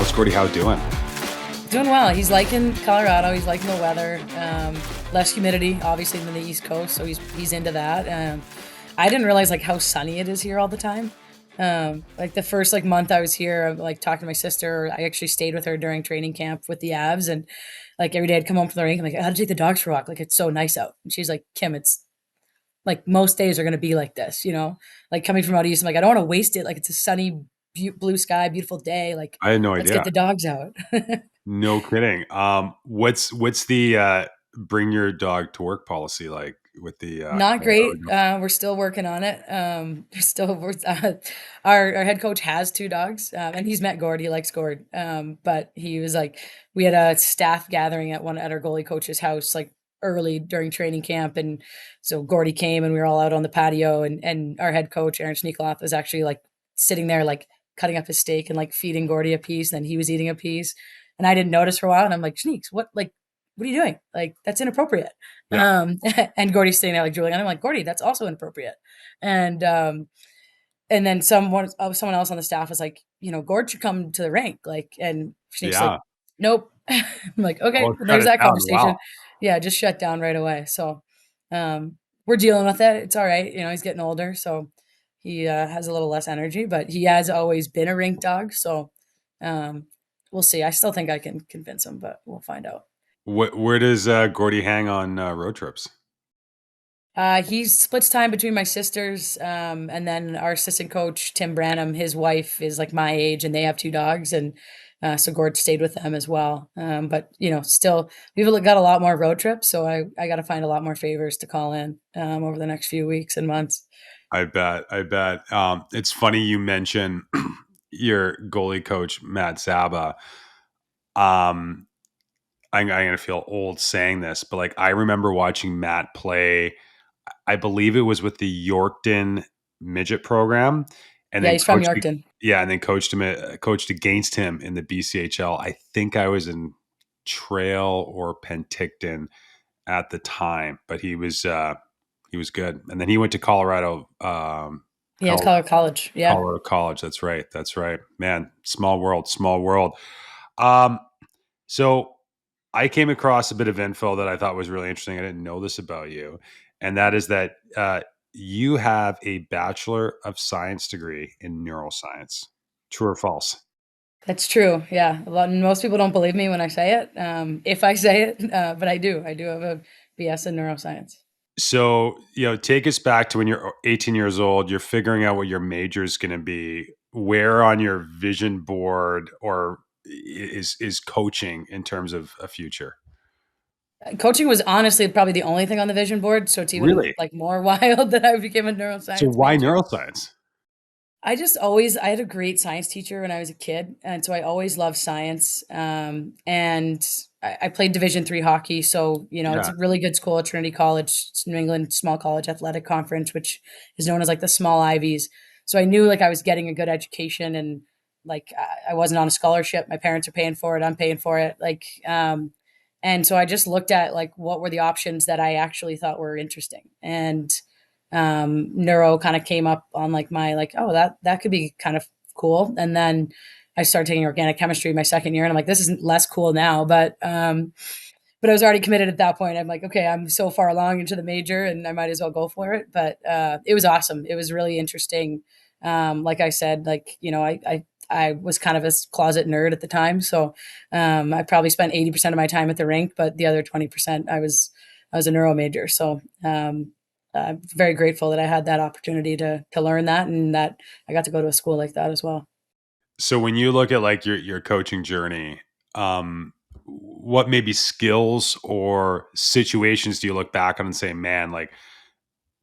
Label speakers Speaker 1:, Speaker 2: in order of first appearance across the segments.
Speaker 1: How's Gordie Howe doing?
Speaker 2: Doing well. He's liking Colorado. He's liking the weather. Less humidity, obviously, than the East Coast, so he's into that. I didn't realize like how sunny it is here all the time. Like the first like month I was here, I'm like talking to my sister. I actually stayed with her during training camp with the Avs, and like every day I'd come home from the rink. I'm like, I had to take the dogs for a walk. Like it's so nice out. And she's like, Kim, it's like most days are gonna be like this, you know. Like coming from out east, I'm like, I don't want to waste it. Like it's a sunny, blue sky, beautiful day. Like
Speaker 1: I had no
Speaker 2: let's get
Speaker 1: idea.
Speaker 2: the dogs out.
Speaker 1: No kidding. What's the bring your dog to work policy like with the
Speaker 2: Not great.
Speaker 1: Colorado?
Speaker 2: We're still working on it. Our head coach has two dogs, and he's met Gord. He likes Gord, but he was like, we had a staff gathering at our goalie coach's house like early during training camp, and so Gordy came, and we were all out on the patio, and our head coach Aaron Sneakloff was actually like sitting there like cutting up his steak and like feeding Gordy a piece, then he was eating a piece, and I didn't notice for a while, and I'm like, Sneaks, what are you doing? Like that's inappropriate.
Speaker 1: Yeah.
Speaker 2: And Gordy's sitting there like drooling. And I'm like, Gordy, that's also inappropriate. And and then someone else on the staff was like, Gord should come to the rink. Like, and she's like,
Speaker 1: Yeah.
Speaker 2: nope. I'm like,
Speaker 1: Oh,
Speaker 2: okay, well,
Speaker 1: shut
Speaker 2: there's
Speaker 1: it
Speaker 2: that
Speaker 1: down.
Speaker 2: conversation.
Speaker 1: Wow.
Speaker 2: Yeah, just shut down right away. So we're dealing with it. It's all right. He's getting older, so he has a little less energy, but he has always been a rink dog. So um, we'll see. I still think I can convince him, but we'll find out.
Speaker 1: Where does Gordie hang on road trips?
Speaker 2: He splits time between my sisters, and then our assistant coach Tim Branham. His wife is like my age, and they have two dogs, and so Gord stayed with them as well. But still, we've got a lot more road trips, so I got to find a lot more favors to call in over the next few weeks and months.
Speaker 1: I bet. I bet. It's funny you mention your goalie coach Matt Saba. Um, I'm gonna feel old saying this, but like I remember watching Matt play. I believe it was with the Yorkton midget program, and
Speaker 2: Yeah,
Speaker 1: then
Speaker 2: he's from
Speaker 1: coached.
Speaker 2: Yorkton.
Speaker 1: Yeah, and then coached against him in the BCHL. I think I was in Trail or Penticton at the time, but he was good. And then he went to Colorado,
Speaker 2: Yeah, it's Colorado College. Yeah.
Speaker 1: Colorado College. That's right. That's right. Man, small world, small world. Um, so I came across a bit of info that I thought was really interesting. I didn't know this about you, and that is that you have a Bachelor of Science degree in neuroscience. True or false?
Speaker 2: That's true. Yeah, most people don't believe me when I say it. If I say it, but I do. I do have a BS in neuroscience.
Speaker 1: So, take us back to when you're 18 years old, you're figuring out what your major is going to be. Where on your vision board or is coaching in terms of a future?
Speaker 2: Coaching was honestly probably the only thing on the vision board, so it's even
Speaker 1: Really?
Speaker 2: like more wild that I became a
Speaker 1: So
Speaker 2: neuroscience
Speaker 1: why
Speaker 2: major.
Speaker 1: neuroscience?
Speaker 2: I had a great science teacher when I was a kid, and so I always loved science. And I played Division 3 hockey, so it's
Speaker 1: Yeah.
Speaker 2: a really good school at Trinity College, it's New England Small College Athletic Conference, which is known as like the small Ivies. So I knew like I was getting a good education, and like I wasn't on a scholarship. My parents are paying for it. I'm paying for it. And so I just looked at like what were the options that I actually thought were interesting, and neuro kind of came up on like my like, oh, that could be kind of cool. And then I started taking organic chemistry my second year, and I'm like, this isn't less cool now, but I was already committed at that point. I'm like, okay, I'm so far along into the major, and I might as well go for it. But it was awesome. It was really interesting. Like I said, like I was kind of a closet nerd at the time, so I probably spent 80% of my time at the rink, but the other 20% I was a neuro major. So I'm very grateful that I had that opportunity to learn that, and that I got to go to a school like that as well.
Speaker 1: So when you look at like your coaching journey, what maybe skills or situations do you look back on and say, man, like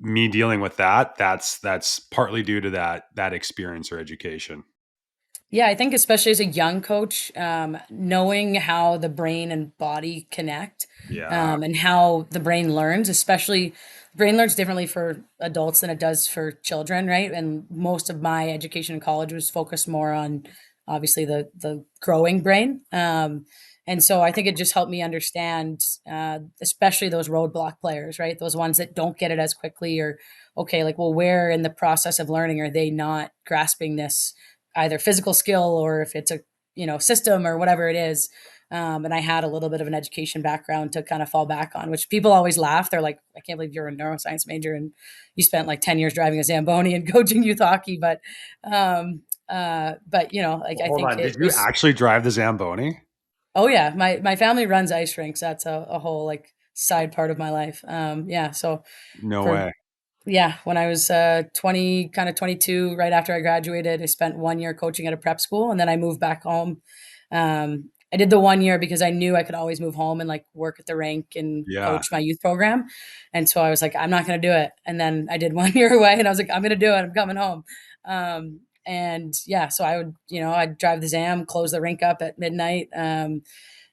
Speaker 1: me dealing with that's partly due to that experience or education.
Speaker 2: Yeah, I think especially as a young coach, knowing how the brain and body connect,
Speaker 1: Yeah.
Speaker 2: and how the brain learns, especially the brain learns differently for adults than it does for children, right? And most of my education in college was focused more on obviously the growing brain. And so I think it just helped me understand, especially those roadblock players, right? Those ones that don't get it as quickly, or okay, like, well, where in the process of learning are they not grasping this either physical skill, or if it's a system or whatever it is. And I had a little bit of an education background to kind of fall back on, which people always laugh. They're like, I can't believe you're a neuroscience major and you spent like 10 years driving a Zamboni and coaching youth hockey. But like
Speaker 1: Well,
Speaker 2: I
Speaker 1: hold
Speaker 2: think
Speaker 1: on.
Speaker 2: it
Speaker 1: Did you
Speaker 2: was,
Speaker 1: actually drive the Zamboni?
Speaker 2: oh yeah, my family runs ice rinks. That's a whole like side part of my life. Yeah. So
Speaker 1: No
Speaker 2: for
Speaker 1: way.
Speaker 2: yeah, when I was 20, kind of 22, right after I graduated, I spent 1 year coaching at a prep school and then I moved back home. I did the 1 year because I knew I could always move home and like work at the rink and
Speaker 1: Yeah.
Speaker 2: coach my youth program. And so I was like, I'm not going to do it. And then I did 1 year away and I was like, I'm going to do it. I'm coming home. And yeah, so I would, I'd drive the Zam, close the rink up at midnight. And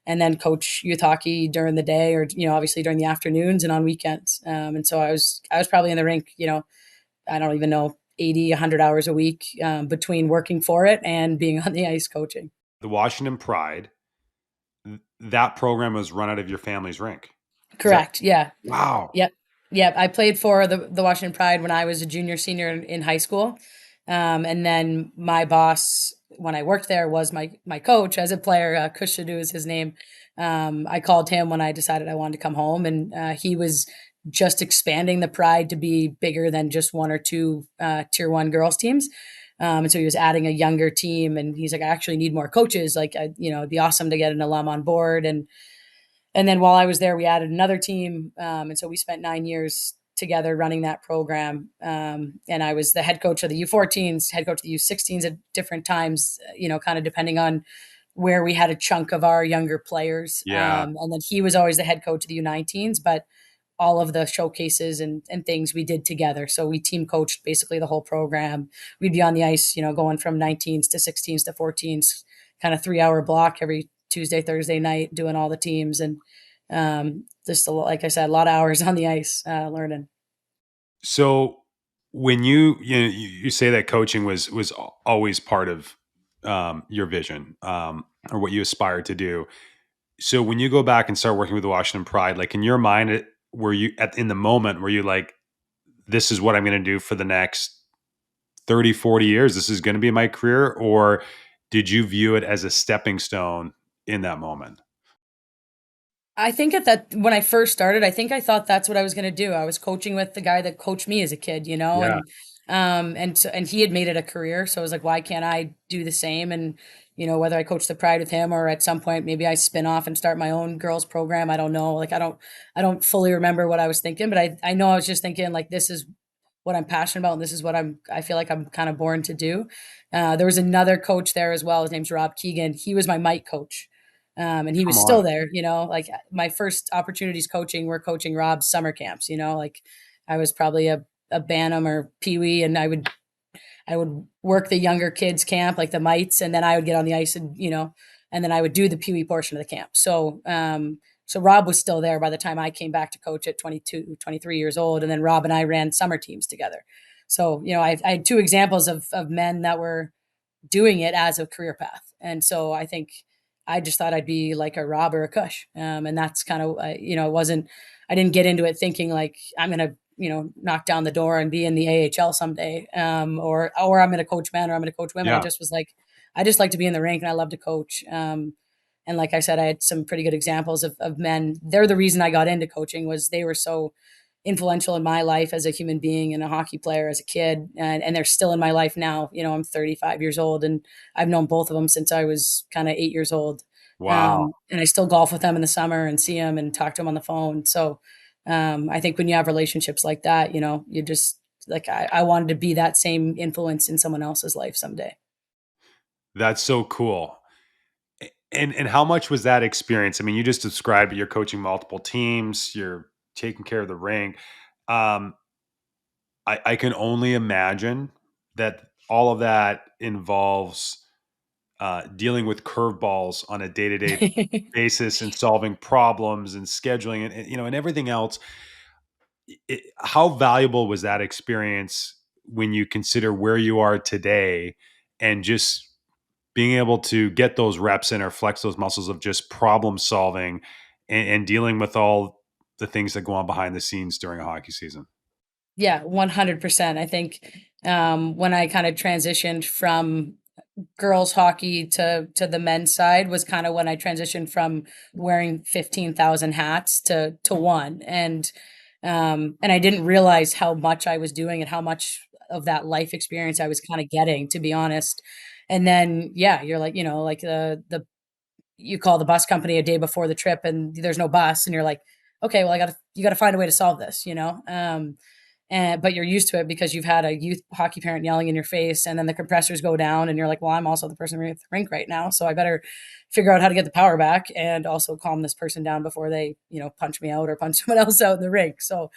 Speaker 2: then coach youth hockey during the day or obviously during the afternoons and on weekends. And so I was probably in the rink, I don't even know, 80, 100 hours a week, between working for it and being on the ice coaching.
Speaker 1: The Washington Pride, that program was run out of your family's rink. Is that
Speaker 2: Correct. Yeah.
Speaker 1: wow?
Speaker 2: Yep. Yep. I played for the Washington Pride when I was a junior, senior in high school. And then my boss, when I worked there, was my coach as a player. Kush Shadu is his name. I called him when I decided I wanted to come home, and he was just expanding the Pride to be bigger than just one or two tier one girls teams. And so he was adding a younger team, and he's like, I actually need more coaches. Like, it'd be awesome to get an alum on board. And then while I was there, we added another team. And so we spent 9 years together running that program. And I was the head coach of the U14s, head coach of the U16s at different times, kind of depending on where we had a chunk of our younger players.
Speaker 1: Yeah.
Speaker 2: And then he was always the head coach of the U19s, but all of the showcases and things we did together. So we team coached basically the whole program. We'd be on the ice, going from 19s to 16s to 14s, kind of 3 hour block every Tuesday, Thursday night, doing all the teams. And just like I said, a lot of hours on the ice, learning.
Speaker 1: So when you say that coaching was always part of your vision, or what you aspired to do. So when you go back and start working with the Washington Pride, like in your mind, were you in the moment, were you like, this is what I'm going to do for the next 30, 40 years? This is going to be my career? Or did you view it as a stepping stone in that moment?
Speaker 2: I think at that when I first started, I think I thought that's what I was going to do. I was coaching with the guy that coached me as a kid,
Speaker 1: Yeah.
Speaker 2: and he had made it a career, so I was like, why can't I do the same? And whether I coach the Pride with him or at some point maybe I spin off and start my own girls program, I don't know. Like I don't fully remember what I was thinking, but I know I was just thinking like this is what I'm passionate about and this is what I feel like I'm kind of born to do. There was another coach there as well. His name's Rob Keegan. He was my Mike coach. And he
Speaker 1: Come
Speaker 2: was still
Speaker 1: on.
Speaker 2: there, like my first opportunities coaching were coaching Rob's summer camps, like I was probably a Bantam or Pee Wee, and I would work the younger kids camp, like the mites, and then I would get on the ice and then I would do the Pee Wee portion of the camp. So Rob was still there by the time I came back to coach at 22, 23 years old. And then Rob and I ran summer teams together. So, I had two examples of men that were doing it as a career path. And so I think I just thought I'd be like a Rob or a Cush. And that's kind of, it wasn't, I didn't get into it thinking like I'm going to, knock down the door and be in the AHL someday. Or I'm going to coach men or I'm going to coach women. I
Speaker 1: Yeah.
Speaker 2: just was like, I just like to be in the rink and I love to coach. And like I said, I had some pretty good examples of men. They're the reason I got into coaching was they were so influential in my life as a human being and a hockey player as a kid. And they're still in my life now. I'm 35 years old and I've known both of them since I was kind of 8 years old.
Speaker 1: Wow.
Speaker 2: And I still golf with them in the summer and see them and talk to them on the phone. So I think when you have relationships like that, you just like, I wanted to be that same influence in someone else's life someday.
Speaker 1: That's so cool. And how much was that experience? I mean, you just described it. You're coaching multiple teams. You're taking care of the ring. Um, I can only imagine that all of that involves dealing with curveballs on a day to day basis and solving problems and scheduling and everything else. How valuable was that experience when you consider where you are today and just being able to get those reps in or flex those muscles of just problem solving and dealing with all the things that go on behind the scenes during a hockey season?
Speaker 2: Yeah, 100%. I think when I kind of transitioned from girls hockey to the men's side was kind of when I transitioned from wearing 15,000 hats to one. And I didn't realize how much I was doing and how much of that life experience I was kind of getting, to be honest. And then yeah, you're like, like the you call the bus company a day before the trip and there's no bus and you're like, okay, well you got to find a way to solve this, and but you're used to it because you've had a youth hockey parent yelling in your face, and then the compressors go down, and you're like, well, I'm also the person at the rink right now, so I better figure out how to get the power back and also calm this person down before they, punch me out or punch someone else out in the rink. So,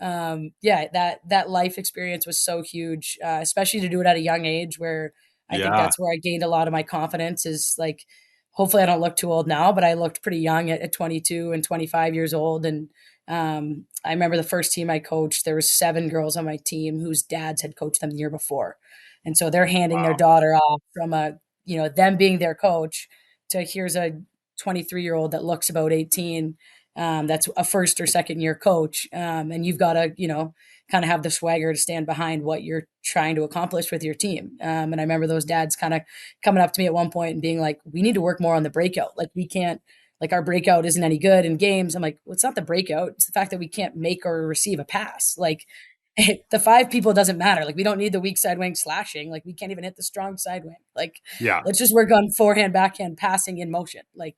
Speaker 2: yeah, that life experience was so huge, especially to do it at a young age, where I think
Speaker 1: Yeah.
Speaker 2: that's where I gained a lot of my confidence. Is like, hopefully, I don't look too old now, but I looked pretty young at 22 and 25 years old, and I remember the first team I coached, there was 7 girls on my team whose dads had coached them the year before. And so they're handing their
Speaker 1: Wow.
Speaker 2: daughter off from them being their coach to here's a 23-year-old that looks about 18, that's a first or second year coach. And you've got to, kind of have the swagger to stand behind what you're trying to accomplish with your team. And I remember those dads kind of coming up to me at one point and being like, we need to work more on the breakout. Like, we can't, like, our breakout isn't any good in games. I'm like, well, it's not the breakout. It's the fact that we can't make or receive a pass. Like, the 5 people doesn't matter. Like, we don't need the weak side wing slashing. Like, we can't even hit the strong side wing. Like,
Speaker 1: Yeah.
Speaker 2: let's just work on forehand, backhand, passing in motion. Like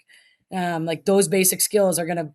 Speaker 2: those basic skills are gonna,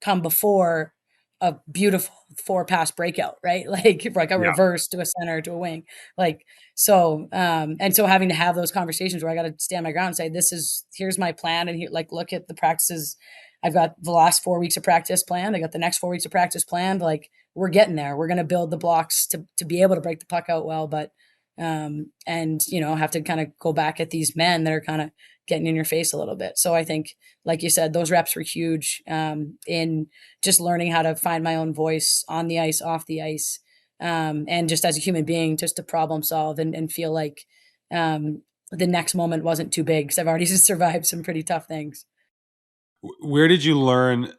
Speaker 2: come before a beautiful 4 pass breakout, right? Like a
Speaker 1: Yeah.
Speaker 2: reverse to a center to a wing. Like, so having to have those conversations where I gotta stand my ground and say, here's my plan, and here, like, look at the practices. I've got the last 4 weeks of practice planned. I got the next 4 weeks of practice planned. Like, we're getting there. We're gonna build the blocks to be able to break the puck out well, but and have to kind of go back at these men that are kind of getting in your face a little bit. So I think, like you said, those reps were huge, in just learning how to find my own voice on the ice, off the ice, and just as a human being, just to problem solve and feel like, the next moment wasn't too big because I've already survived some pretty tough things.
Speaker 1: Where did you learn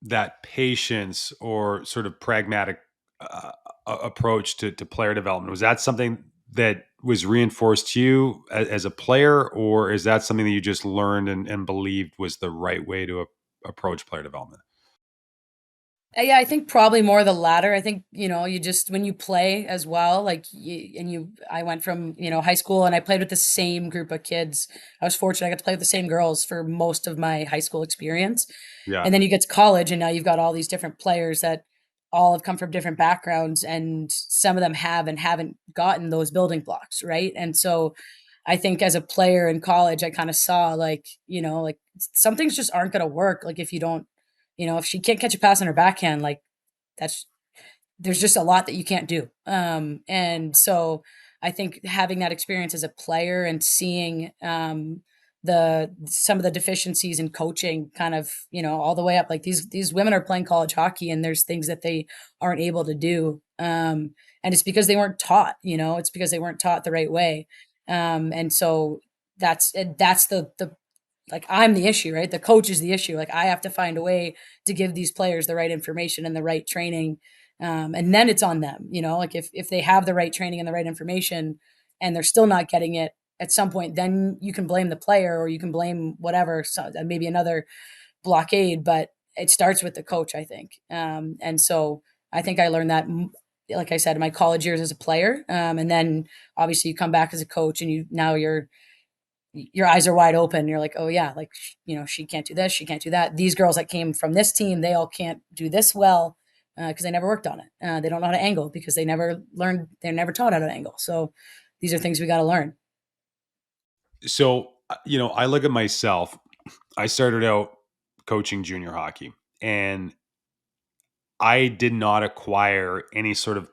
Speaker 1: that patience or sort of pragmatic uh, approach to player development? Was that something that was reinforced to you as a player, or is that something that you just learned and believed was the right way to approach player development?
Speaker 2: Yeah, I think probably more the latter. I think, you just, when you play as well, like, I went from, high school, and I played with the same group of kids. I was fortunate. I got to play with the same girls for most of my high school experience.
Speaker 1: Yeah.
Speaker 2: And then you get to college, and now you've got all these different players that all have come from different backgrounds, and some of them have and haven't gotten those building blocks, right? And so I think as a player in college, I kind of saw, like, like, some things just aren't going to work. Like, if you don't, if she can't catch a pass on her backhand, like, that's there's just a lot that you can't do. And so I think having that experience as a player and seeing, the some of the deficiencies in coaching, kind of, all the way up, like, these women are playing college hockey, and there's things that they aren't able to do. And it's because they weren't taught, it's because they weren't taught the right way. And so that's the like, I'm the issue, right? The coach is the issue. Like, I have to find a way to give these players the right information and the right training. And then it's on them, like, if they have the right training and the right information and they're still not getting it at some point, then you can blame the player or you can blame whatever, so maybe another blockade, but it starts with the coach, I think. And so I think I learned that, like I said, in my college years as a player. And then obviously you come back as a coach, and now your eyes are wide open. You're like, oh yeah, like, she can't do this, she can't do that. These girls that came from this team, they all can't do this well, because they never worked on it. They don't know how to angle because they never learned. They're never taught how to angle. So these are things we got to learn.
Speaker 1: So, I look at myself. I started out coaching junior hockey, and I did not acquire any sort of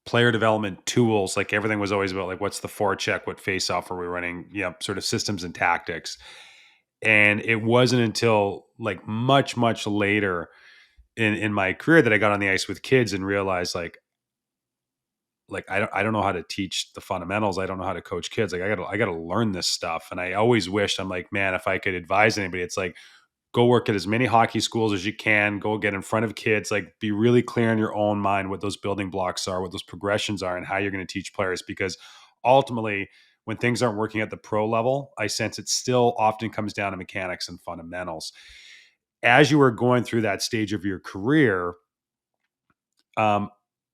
Speaker 1: player development tools. Like, everything was always about, like, what's the forecheck, what face off are we running, sort of systems and tactics. And it wasn't until, like, much later in my career that I got on the ice with kids and realized, like I don't know how to teach the fundamentals. I don't know how to coach kids. Like, I gotta learn this stuff. And I always wished, I'm like, man, if I could advise anybody, it's like, go work at as many hockey schools as you can, go get in front of kids, like, be really clear in your own mind what those building blocks are, what those progressions are, and how you're going to teach players. Because ultimately, when things aren't working at the pro level, I sense it still often comes down to mechanics and fundamentals. As you were going through that stage of your career, um,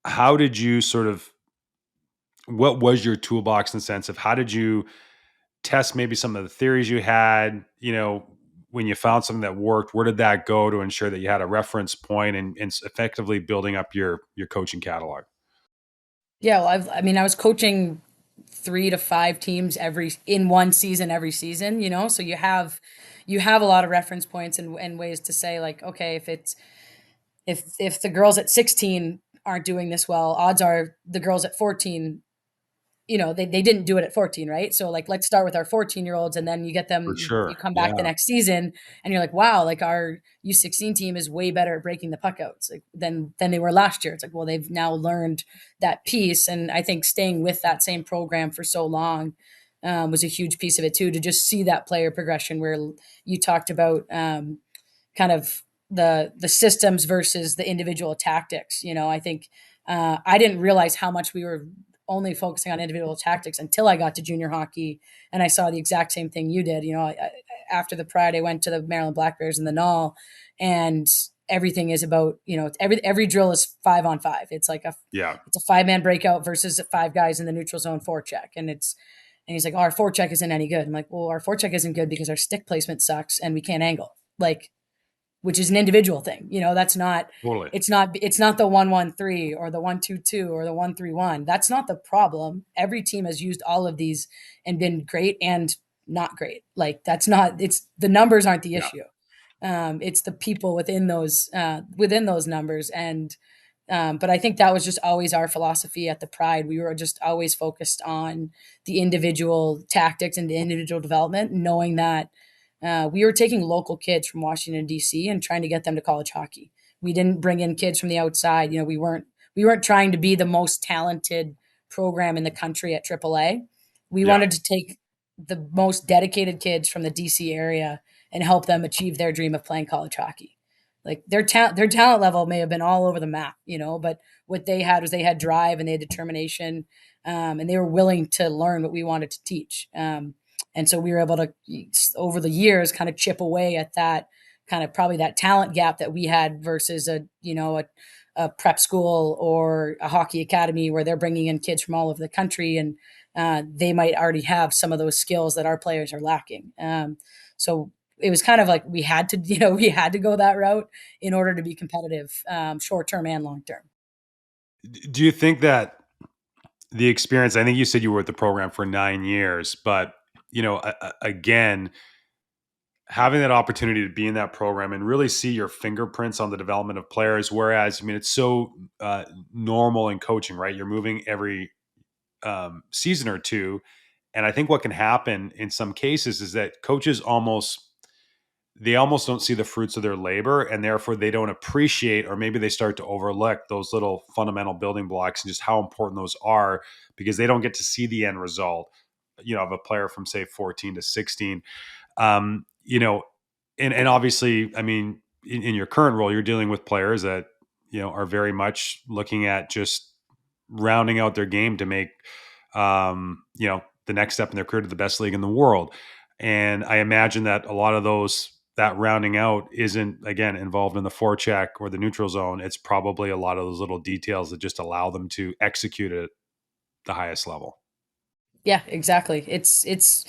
Speaker 1: how did you sort of, what was your toolbox in the sense of how did you test maybe some of the theories you had, when you found something that worked, where did that go to ensure that you had a reference point and effectively building up your coaching catalog?
Speaker 2: Yeah, well, I mean, I was coaching 3 to 5 teams every in one season every season, so you have a lot of reference points and ways to say like, okay, if the girls at 16 aren't doing this well, odds are the girls at 14, they didn't do it at 14, right? So like let's start with our 14-year-olds, and then you get them,
Speaker 1: For
Speaker 2: you
Speaker 1: sure.
Speaker 2: come back the
Speaker 1: Yeah.
Speaker 2: next season and you're like, wow, like our U16 team is way better at breaking the puck outs like, than they were last year. It's like, well, they've now learned that piece. And I think staying with that same program for so long was a huge piece of it too, to just see that player progression where you talked about kind of the systems versus the individual tactics. I think I didn't realize how much we were only focusing on individual tactics until I got to junior hockey, and I saw the exact same thing you did. After the Pride, I went to the Maryland Black Bears in the Null, and everything is about every drill is 5-on-5. It's like
Speaker 1: Yeah.
Speaker 2: it's a 5-man breakout versus 5 guys in the neutral zone forecheck, and he's like, oh, our forecheck isn't any good. I'm like, well, our forecheck isn't good because our stick placement sucks and we can't angle. Like, which is an individual thing. That's not
Speaker 1: Totally.
Speaker 2: it's not the 1-1-3 or the 1-2-2 or the 1-3-1. That's not the problem. Every team has used all of these and been great and not great. Like that's not it's the numbers aren't the
Speaker 1: Yeah.
Speaker 2: issue. It's the people within those numbers. And but I think that was just always our philosophy at the Pride. We were just always focused on the individual tactics and the individual development, knowing that we were taking local kids from Washington D.C. and trying to get them to college hockey. We didn't bring in kids from the outside. We weren't trying to be the most talented program in the country at AAA. We
Speaker 1: Yeah.
Speaker 2: wanted to take the most dedicated kids from the DC area and help them achieve their dream of playing college hockey. Like their talent level may have been all over the map, but what they had was they had drive and they had determination, and they were willing to learn what we wanted to teach. And so we were able to, over the years, kind of chip away at that kind of probably that talent gap that we had versus a prep school or a hockey academy where they're bringing in kids from all over the country, and they might already have some of those skills that our players are lacking. So it was kind of like we had to go that route in order to be competitive, short term and long term.
Speaker 1: Do you think that the experience, I think you said you were at the program for 9 years, but, again, having that opportunity to be in that program and really see your fingerprints on the development of players. Whereas, I mean, it's so normal in coaching, right? You're moving every season or two. And I think what can happen in some cases is that coaches almost don't see the fruits of their labor, and therefore they don't appreciate, or maybe they start to overlook those little fundamental building blocks and just how important those are, because they don't get to see the end result, of a player from say 14 to 16. um, you know, and obviously, I mean, in your current role, you're dealing with players that are very much looking at just rounding out their game to make the next step in their career to the best league in the world. And I imagine that a lot of that rounding out isn't again involved in the forecheck or the neutral zone. It's probably a lot of those little details that just allow them to execute at the highest level.
Speaker 2: Yeah, exactly. It's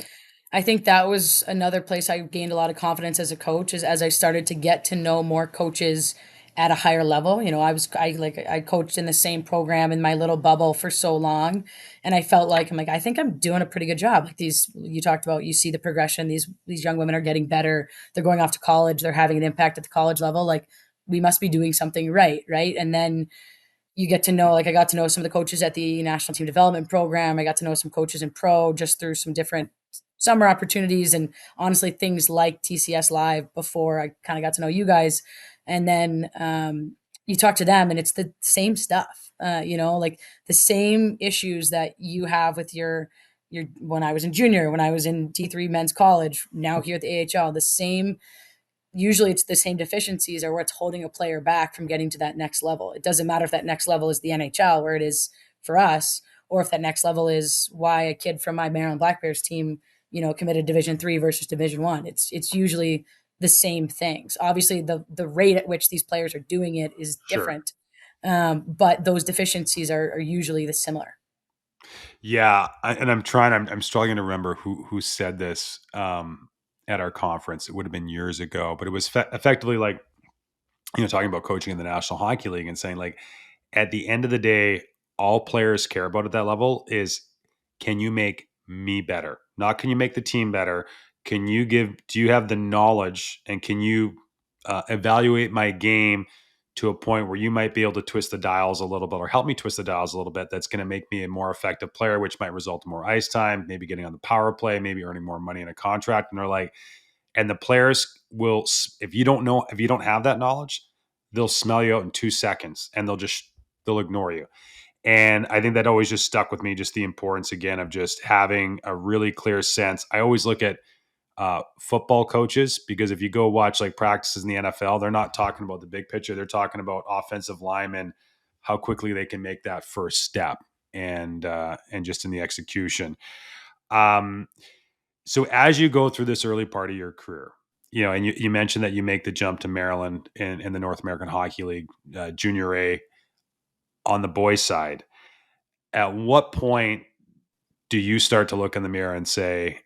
Speaker 2: I think that was another place I gained a lot of confidence as a coach, is as I started to get to know more coaches at a higher level. I coached in the same program in my little bubble for so long, and I felt like I think I'm doing a pretty good job. Like these you talked about, you see the progression. These young women are getting better. They're going off to college. They're having an impact at the college level. Like we must be doing something right, right? And then you get to know, like I got to know some of the coaches at the national team development program. I got to know some coaches in pro just through some different summer opportunities, and honestly things like TCS Live before I kind of got to know you guys. And then you talk to them and it's the same stuff, like the same issues that you have with your when I was in junior, when I was in D3 men's college, now here at the AHL, the same, usually it's the same deficiencies or what's holding a player back from getting to that next level. It doesn't matter if that next level is the NHL where it is for us, or if that next level is why a kid from my Maryland Black Bears team, committed Division 3 versus Division 1. It's usually the same things. Obviously, the rate at which these players are doing it is
Speaker 1: Sure.
Speaker 2: different, but those deficiencies are usually the similar.
Speaker 1: Yeah, and I'm struggling to remember who said this at our conference. It would have been years ago, but it was effectively like, talking about coaching in the National Hockey League and saying like, at the end of the day, all players care about at that level is, can you make me better? Not can you make the team better? Do you have the knowledge, and can you evaluate my game to a point where you might be able to twist the dials a little bit, or help me twist the dials a little bit? That's going to make me a more effective player, which might result in more ice time, maybe getting on the power play, maybe earning more money in a contract. And they're like, and the players will, if you don't have that knowledge, they'll smell you out in 2 seconds, and they'll ignore you. And I think that always just stuck with me, just the importance again of just having a really clear sense. I always look at football coaches, because if you go watch like practices in the NFL, they're not talking about the big picture. They're talking about offensive linemen, how quickly they can make that first step, and just in the execution. Um, so as you go through this early part of your career, and you mentioned that you make the jump to Maryland in the North American Hockey League, Junior A on the boys' side. At what point do you start to look in the mirror and say,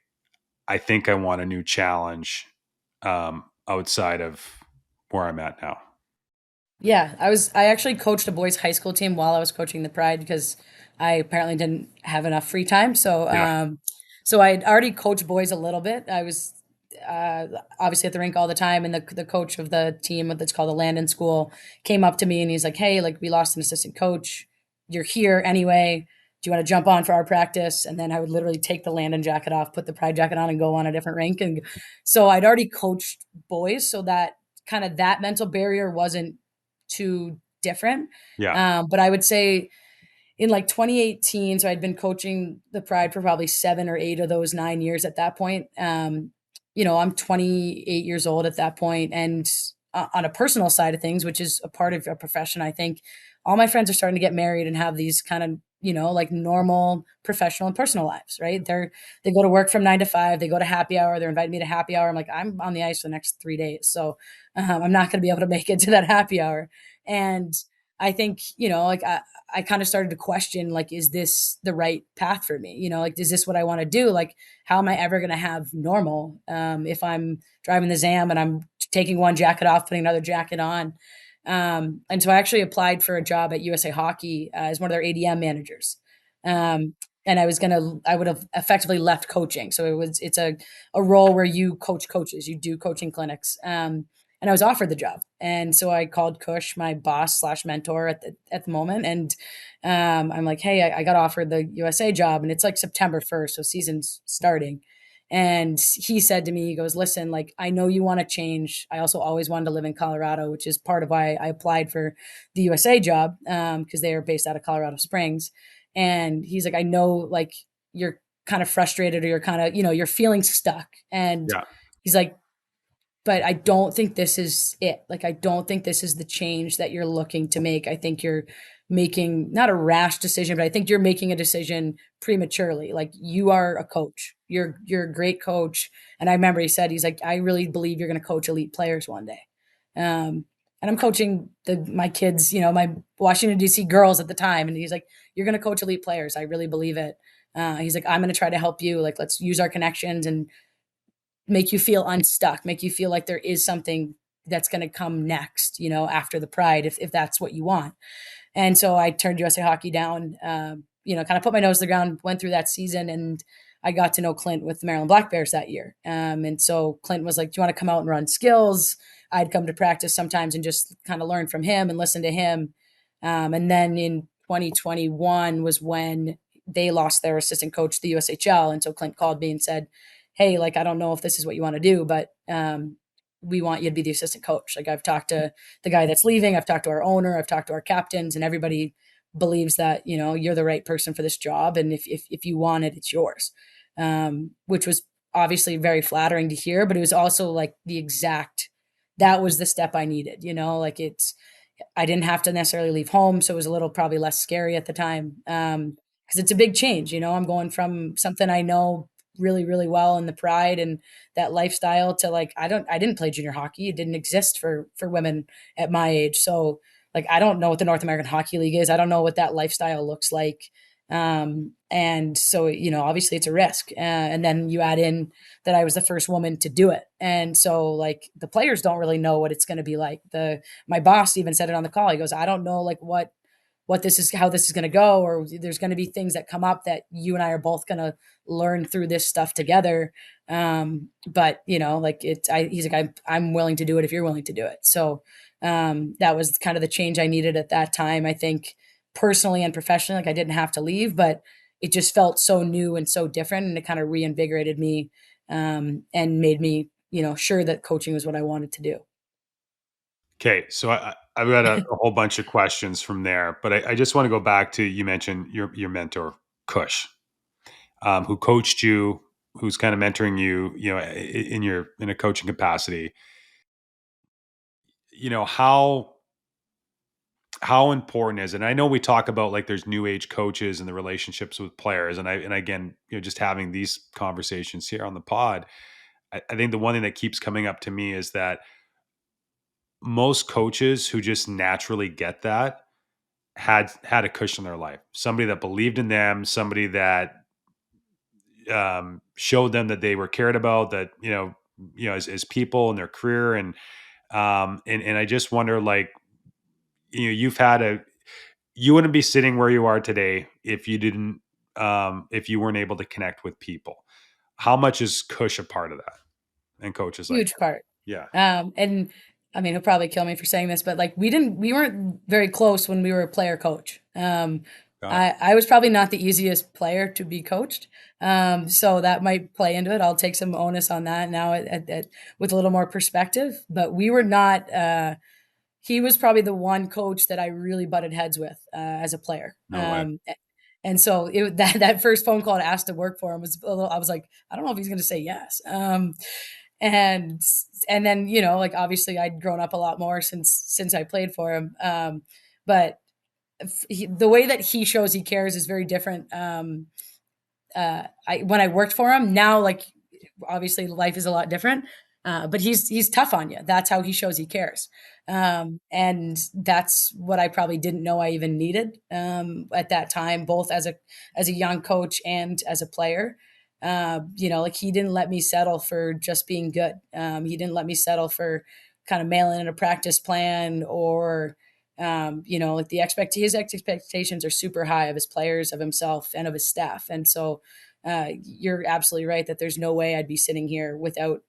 Speaker 1: I think I want a new challenge outside of where I'm at now?
Speaker 2: Yeah, I actually coached a boys high school team while I was coaching the Pride because I apparently didn't have enough free time.
Speaker 1: Yeah.
Speaker 2: So I'd already coached boys a little bit. I was uh, obviously at the rink all the time, and the coach of the team that's called the Landon School came up to me and he's like, "Hey, like we lost an assistant coach. You're here anyway. Do you want to jump on for our practice?" And then I would literally take the Landon jacket off, put the Pride jacket on, and go on a different rink. And so I'd already coached boys, so that kind of that mental barrier wasn't too different.
Speaker 1: Yeah.
Speaker 2: But I would say in like 2018, so I'd been coaching the Pride for probably 7 or 8 of those 9 years at that point. I'm 28 years old at that point, and on a personal side of things, which is a part of a profession, I think all my friends are starting to get married and have these kind of like normal professional and personal lives, right? They go to work from 9 to 5, they go to happy hour, they're inviting me to happy hour. I'm like, I'm on the ice for the next 3 days, so I'm not going to be able to make it to that happy hour. And I think, like I kind of started to question, like, is this the right path for me? Like, is this what I want to do? Like, how am I ever going to have normal if I'm driving the Zam and I'm taking one jacket off, putting another jacket on? And so I actually applied for a job at USA Hockey as one of their ADM managers. Um, and I would have effectively left coaching. So it's a role where you coach coaches, you do coaching clinics. And I was offered the job. And so I called Kush, my boss slash mentor at the moment, and I'm like, hey, I got offered the USA job, and it's like September 1st, so season's starting. And he said to me, he goes, listen, like, I know you want to change. I also always wanted to live in Colorado, which is part of why I applied for the USA job, because they are based out of Colorado Springs. And he's like, I know, like, you're kind of frustrated, or you're kind of, you're feeling stuck. And
Speaker 1: Yeah.
Speaker 2: he's like, but I don't think this is it. Like, I don't think this is the change that you're looking to make. I think you're making not a rash decision, but I think you're making a decision prematurely. Like, you are a coach. You're a great coach. And I remember he said, he's like, I really believe you're going to coach elite players one day. And I'm coaching my kids, my Washington D.C. girls at the time, and he's like, you're going to coach elite players. I really believe it. He's like, I'm going to try to help you. Like, let's use our connections and make you feel unstuck, make you feel like there is something that's going to come next, after the Pride, if that's what you want. And so I turned USA Hockey down, kind of put my nose to the ground, went through that season, and I got to know Clint with the Maryland Black Bears that year. And so Clint was like, do you want to come out and run skills? I'd come to practice sometimes and just kind of learn from him and listen to him. And then in 2021 was when they lost their assistant coach to the USHL. And so Clint called me and said, hey, like, I don't know if this is what you want to do, but we want you to be the assistant coach. Like, I've talked to the guy that's leaving, I've talked to our owner, I've talked to our captains, and everybody believes that, you're the right person for this job. And if you want it, it's yours. Which was obviously very flattering to hear, but it was also like that was the step I needed, like I didn't have to necessarily leave home. So it was a little probably less scary at the time. because it's a big change. I'm going from something I know really, really well and the pride and that lifestyle to like I didn't play junior hockey. It didn't exist for women at my age. So like I don't know what the North American Hockey League is. I don't know what that lifestyle looks like. And so obviously it's a risk. And then you add in that I was the first woman to do it. And so like the players don't really know what it's going to be like. The My boss even said it on the call. He goes, I don't know like what this is, how this is going to go, or there's going to be things that come up that you and I are both going to learn through this stuff together. But like he's like, I'm willing to do it if you're willing to do it. So that was kind of the change I needed at that time. I think personally and professionally, like I didn't have to leave, but it just felt so new and so different, and it kind of reinvigorated me, and made me, sure that coaching was what I wanted to do.
Speaker 1: Okay, so I've got a whole bunch of questions from there, but I just want to go back to, you mentioned your mentor, Kush, who coached you, who's kind of mentoring you, in a coaching capacity. How important is it? And I know we talk about like there's new age coaches and the relationships with players, and again, just having these conversations here on the pod, I think the one thing that keeps coming up to me is that most coaches who just naturally get that had a cushion in their life, somebody that believed in them, somebody that showed them that they were cared about, that as people in their career, and I just wonder, like, you've had a you wouldn't be sitting where you are today if you didn't if you weren't able to connect with people. How much is Kush a part of that, and coaches like
Speaker 2: Huge part.
Speaker 1: him? Yeah,
Speaker 2: And I mean, he'll probably kill me for saying this, but like we weren't very close when we were player coach.
Speaker 1: got it.
Speaker 2: I was probably not the easiest player to be coached. So that might play into it. I'll take some onus on that now with a little more perspective, but we were not, he was probably the one coach that I really butted heads with, as a player.
Speaker 1: No way.
Speaker 2: And so that first phone call to ask to work for him was a little, I was like, I don't know if he's going to say yes. And and then like obviously I'd grown up a lot more since I played for him. But the way that he shows he cares is very different. When I worked for him, now like obviously life is a lot different. But he's tough on you. That's how he shows he cares, and that's what I probably didn't know I even needed, at that time, both as a young coach and as a player. Like he didn't let me settle for just being good. He didn't let me settle for kind of mailing in a practice plan, or like his expectations are super high of his players, of himself, and of his staff. And so you're absolutely right that there's no way I'd be sitting here without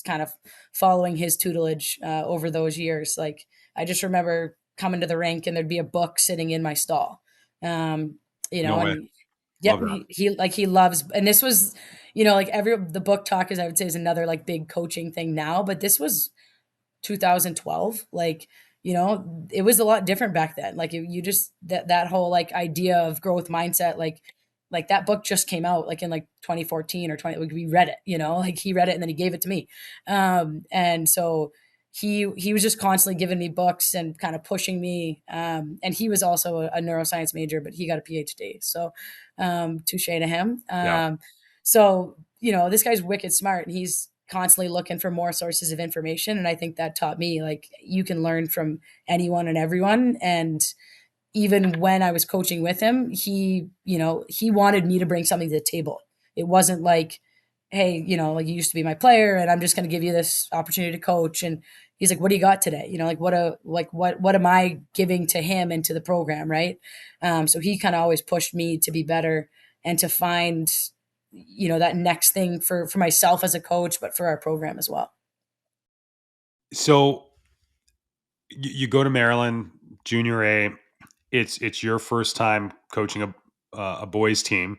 Speaker 2: kind of following his tutelage, over those years. Like I just remember coming to the rink and there'd be a book sitting in my stall. Um,
Speaker 1: No way.
Speaker 2: and yep,
Speaker 1: Love that.
Speaker 2: he loves, and this was, like the book talk is, I would say, is another like big coaching thing now, but this was 2012. Like it was a lot different back then. Like you just that whole like idea of growth mindset, like that book just came out like in like 2014 or 20, like we read it, like he read it and then he gave it to me. And so he was just constantly giving me books and kind of pushing me. And he was also a neuroscience major, but he got a PhD. So touche to him.
Speaker 1: Yeah.
Speaker 2: So this guy's wicked smart, and he's constantly looking for more sources of information. And I think that taught me like you can learn from anyone and everyone. And even when I was coaching with him, he wanted me to bring something to the table. It wasn't like, hey, like you used to be my player and I'm just going to give you this opportunity to coach. And he's like, what do you got today? Like what am I giving to him and to the program? Right. So he kind of always pushed me to be better and to find, that next thing for myself as a coach, but for our program as well.
Speaker 1: So you go to Maryland Junior A. It's your first time coaching a boys team,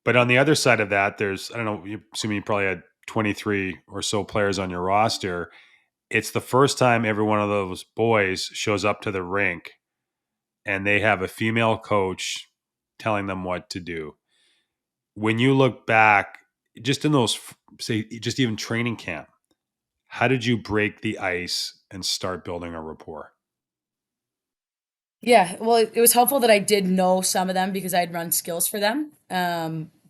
Speaker 1: but on the other side of that, there's, I don't know. Assuming you probably had 23 or so players on your roster. It's the first time every one of those boys shows up to the rink, and they have a female coach telling them what to do. When you look back, just in those, say, just even training camp, how did you break the ice and start building a rapport?
Speaker 2: Yeah, well, it was helpful that I did know some of them because I'd run skills for them.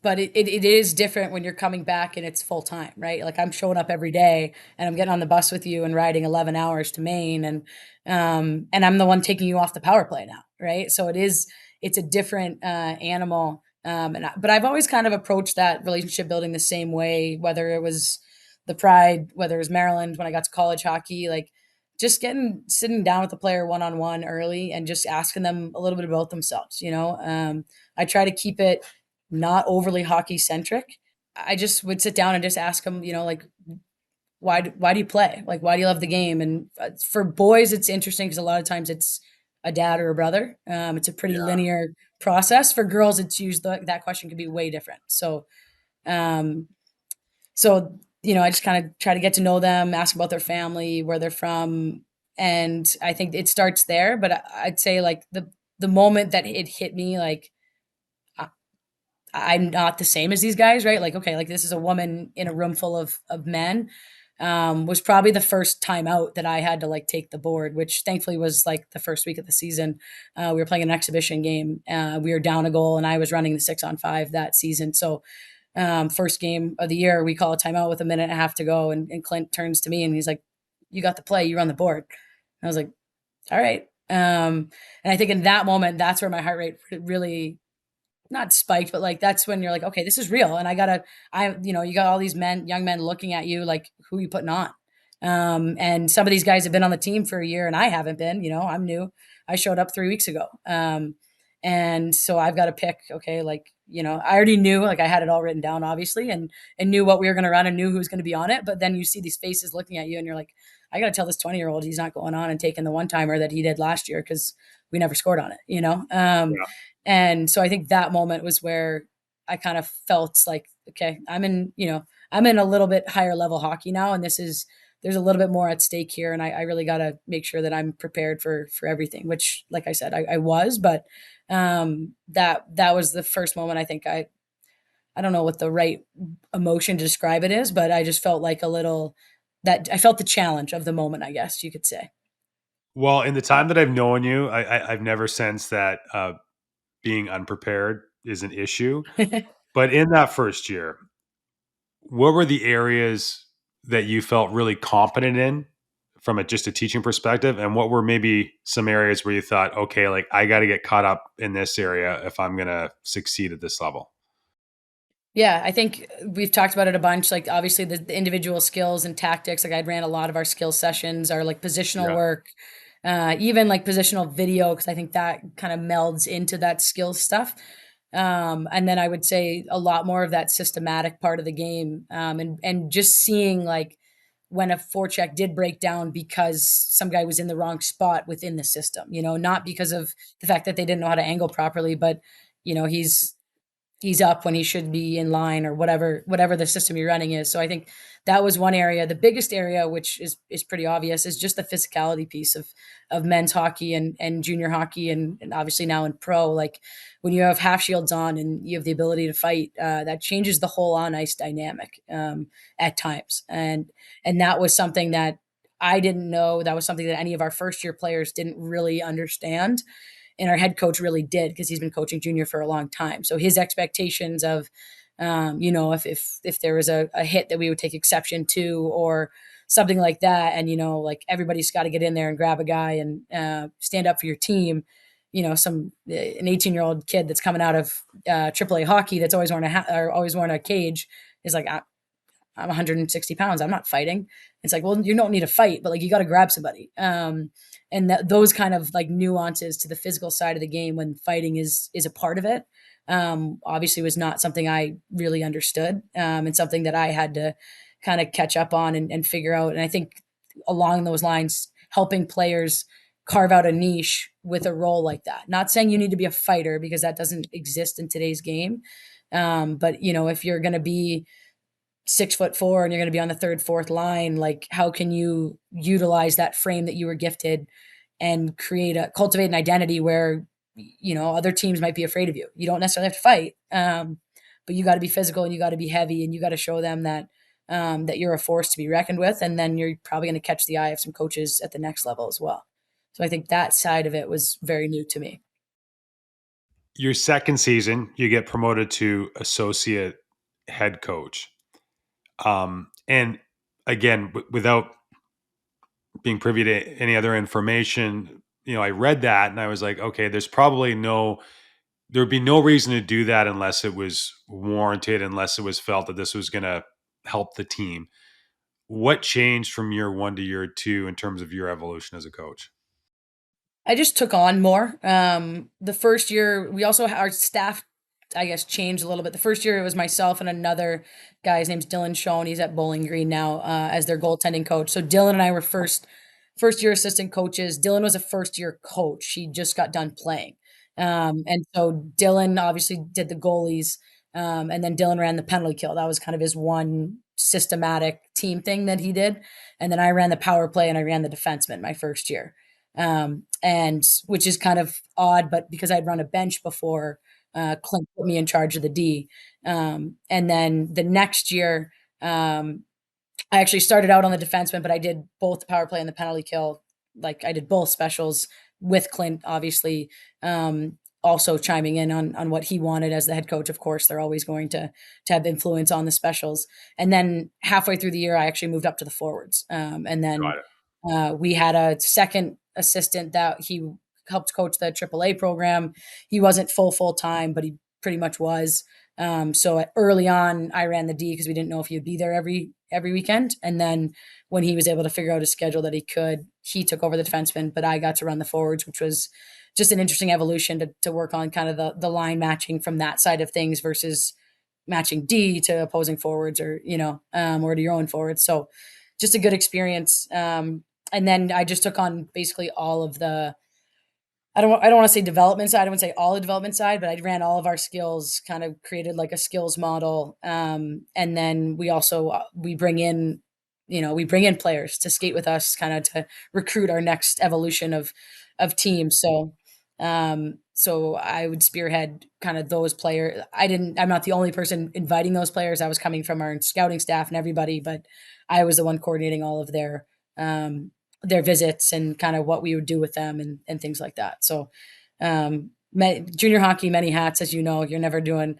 Speaker 2: But it is different when you're coming back and it's full time, right? Like I'm showing up every day and I'm getting on the bus with you and riding 11 hours to Maine, and I'm the one taking you off the power play now, right? So it's a different animal. But I've always kind of approached that relationship building the same way, whether it was the Pride, whether it was Maryland when I got to college hockey, like just getting sitting down with the player one on one early and just asking them a little bit about themselves. I try to keep it not overly hockey centric. I just would sit down and just ask them, like why do you play? Like why do you love the game? And for boys, it's interesting because a lot of times it's a dad or a brother. It's a pretty
Speaker 1: Yeah.
Speaker 2: linear process. For girls, it's usually that question can be way different. Um, I just kind of try to get to know them, ask about their family, where they're from, and I think it starts there. But I'd say like the moment that it hit me, like I, I'm not the same as these guys, right? Like okay, like this is a woman in a room full of men. Was probably the first time out that I had to like take the board, which thankfully was like the first week of the season. We were playing an exhibition game. We were down a goal, and I was running the 6-on-5 that season. So first game of the year, we call a timeout with a minute and a half to go, and Clint turns to me and he's like, "You got the play. You run the board." And I was like, "All right." And I think in that moment, that's where my heart rate really not spiked, but like that's when you're like, okay, this is real, and you got all these young men looking at you like, who are you putting on? And some of these guys have been on the team for a year, and I haven't been. I'm new. I showed up 3 weeks ago, and so I've got to pick. Okay, like I already knew, like I had it all written down, obviously, and knew what we were going to run and knew who was going to be on it. But then you see these faces looking at you, and you're like, I got to tell this 20-year-old he's not going on and taking the one timer that he did last year because we never scored on it. And so I think that moment was where I kind of felt like, okay, I'm in a little bit higher level hockey now, and there's a little bit more at stake here, and I really got to make sure that I'm prepared for everything. Which, like I said, I was, but that was the first moment. I think I don't know what the right emotion to describe it is, but I just felt like a little that I felt the challenge of the moment. I guess you could say.
Speaker 1: Well, in the time that I've known you, I've never sensed that being unprepared is an issue. But in that first year, what were the areas that you felt really competent in from just a teaching perspective? And what were maybe some areas where you thought, okay, like I got to get caught up in this area if I'm going to succeed at this level?
Speaker 2: Yeah, I think we've talked about it a bunch. Like obviously the individual skills and tactics. Like I'd ran a lot of our skill sessions, our like positional
Speaker 1: Yeah.
Speaker 2: work, even like positional video, because I think that kind of melds into that skill stuff. And then I would say a lot more of that systematic part of the game, and just seeing like when a forecheck did break down because some guy was in the wrong spot within the system. Not because of the fact that they didn't know how to angle properly, but he's up when he should be in line or whatever the system you're running is. So I think that was one area. The biggest area, which is pretty obvious, is just the physicality piece of men's hockey and junior hockey and obviously now in pro. Like when you have half shields on and you have the ability to fight, that changes the whole on ice dynamic at times. And that was something that I didn't know. That was something that any of our first year players didn't really understand, and our head coach really did because he's been coaching junior for a long time. So his expectations of, if there was a hit that we would take exception to or something like that, and like everybody's got to get in there and grab a guy and stand up for your team. An 18-year-old kid that's coming out of AAA hockey that's always or always worn a cage is like, I'm 160 pounds. I'm not fighting. It's like, well, you don't need to fight, but like you got to grab somebody. And those kind of like nuances to the physical side of the game when fighting is a part of it. Obviously, was not something I really understood, and something that I had to kind of catch up on and figure out. And I think along those lines, helping players carve out a niche with a role like that. Not saying you need to be a fighter because that doesn't exist in today's game. But if you're going to be 6'4" and you're going to be on the third, fourth line, like how can you utilize that frame that you were gifted and cultivate an identity where, other teams might be afraid of you. You don't necessarily have to fight. But you got to be physical and you got to be heavy and you got to show them that you're a force to be reckoned with. And then you're probably going to catch the eye of some coaches at the next level as well. So I think that side of it was very new to me.
Speaker 1: Your second season, you get promoted to associate head coach. And again, without being privy to any other information, I read that and I was like, okay, there would be no reason to do that unless it was warranted, unless it was felt that this was going to help the team. What changed from year one to year two in terms of your evolution as a coach?
Speaker 2: I just took on more. The first year, we also our staff, I guess, changed a little bit. The first year, it was myself and another guy. His name's Dylan Schoen. He's at Bowling Green now as their goaltending coach. So Dylan and I were first year assistant coaches. Dylan was a first year coach. He just got done playing, and so Dylan obviously did the goalies, and then Dylan ran the penalty kill. That was kind of his one systematic team thing that he did. And then I ran the power play and I ran the defenseman my first year, and which is kind of odd, but because I'd run a bench before, Clint put me in charge of the D. And then the next year, I actually started out on the defenseman, but I did both the power play and the penalty kill. Like I did both specials with Clint, obviously, also chiming in on what he wanted as the head coach. Of course, they're always going to have influence on the specials. And then halfway through the year, I actually moved up to the forwards, and then
Speaker 1: Got it.
Speaker 2: we had a second assistant that he helped coach the AAA program. He wasn't full time, but he pretty much was. So early on, I ran the D because we didn't know if he would be there every weekend. And then when he was able to figure out a schedule that he could, he took over the defenseman. But I got to run the forwards, which was just an interesting evolution to work on kind of the line matching from that side of things versus matching D to opposing forwards or to your own forwards. So just a good experience. And then I just took on basically all of the I don't want to say development side. I wouldn't say all the development side, but I ran all of our skills, kind of created like a skills model. And then we also we bring in players to skate with us, kind of to recruit our next evolution of teams. So I would spearhead kind of those players. I'm not the only person inviting those players. I was coming from our scouting staff and everybody, but I was the one coordinating all of their visits and kind of what we would do with them and things like that. So, junior hockey, many hats, as you know, you're never doing,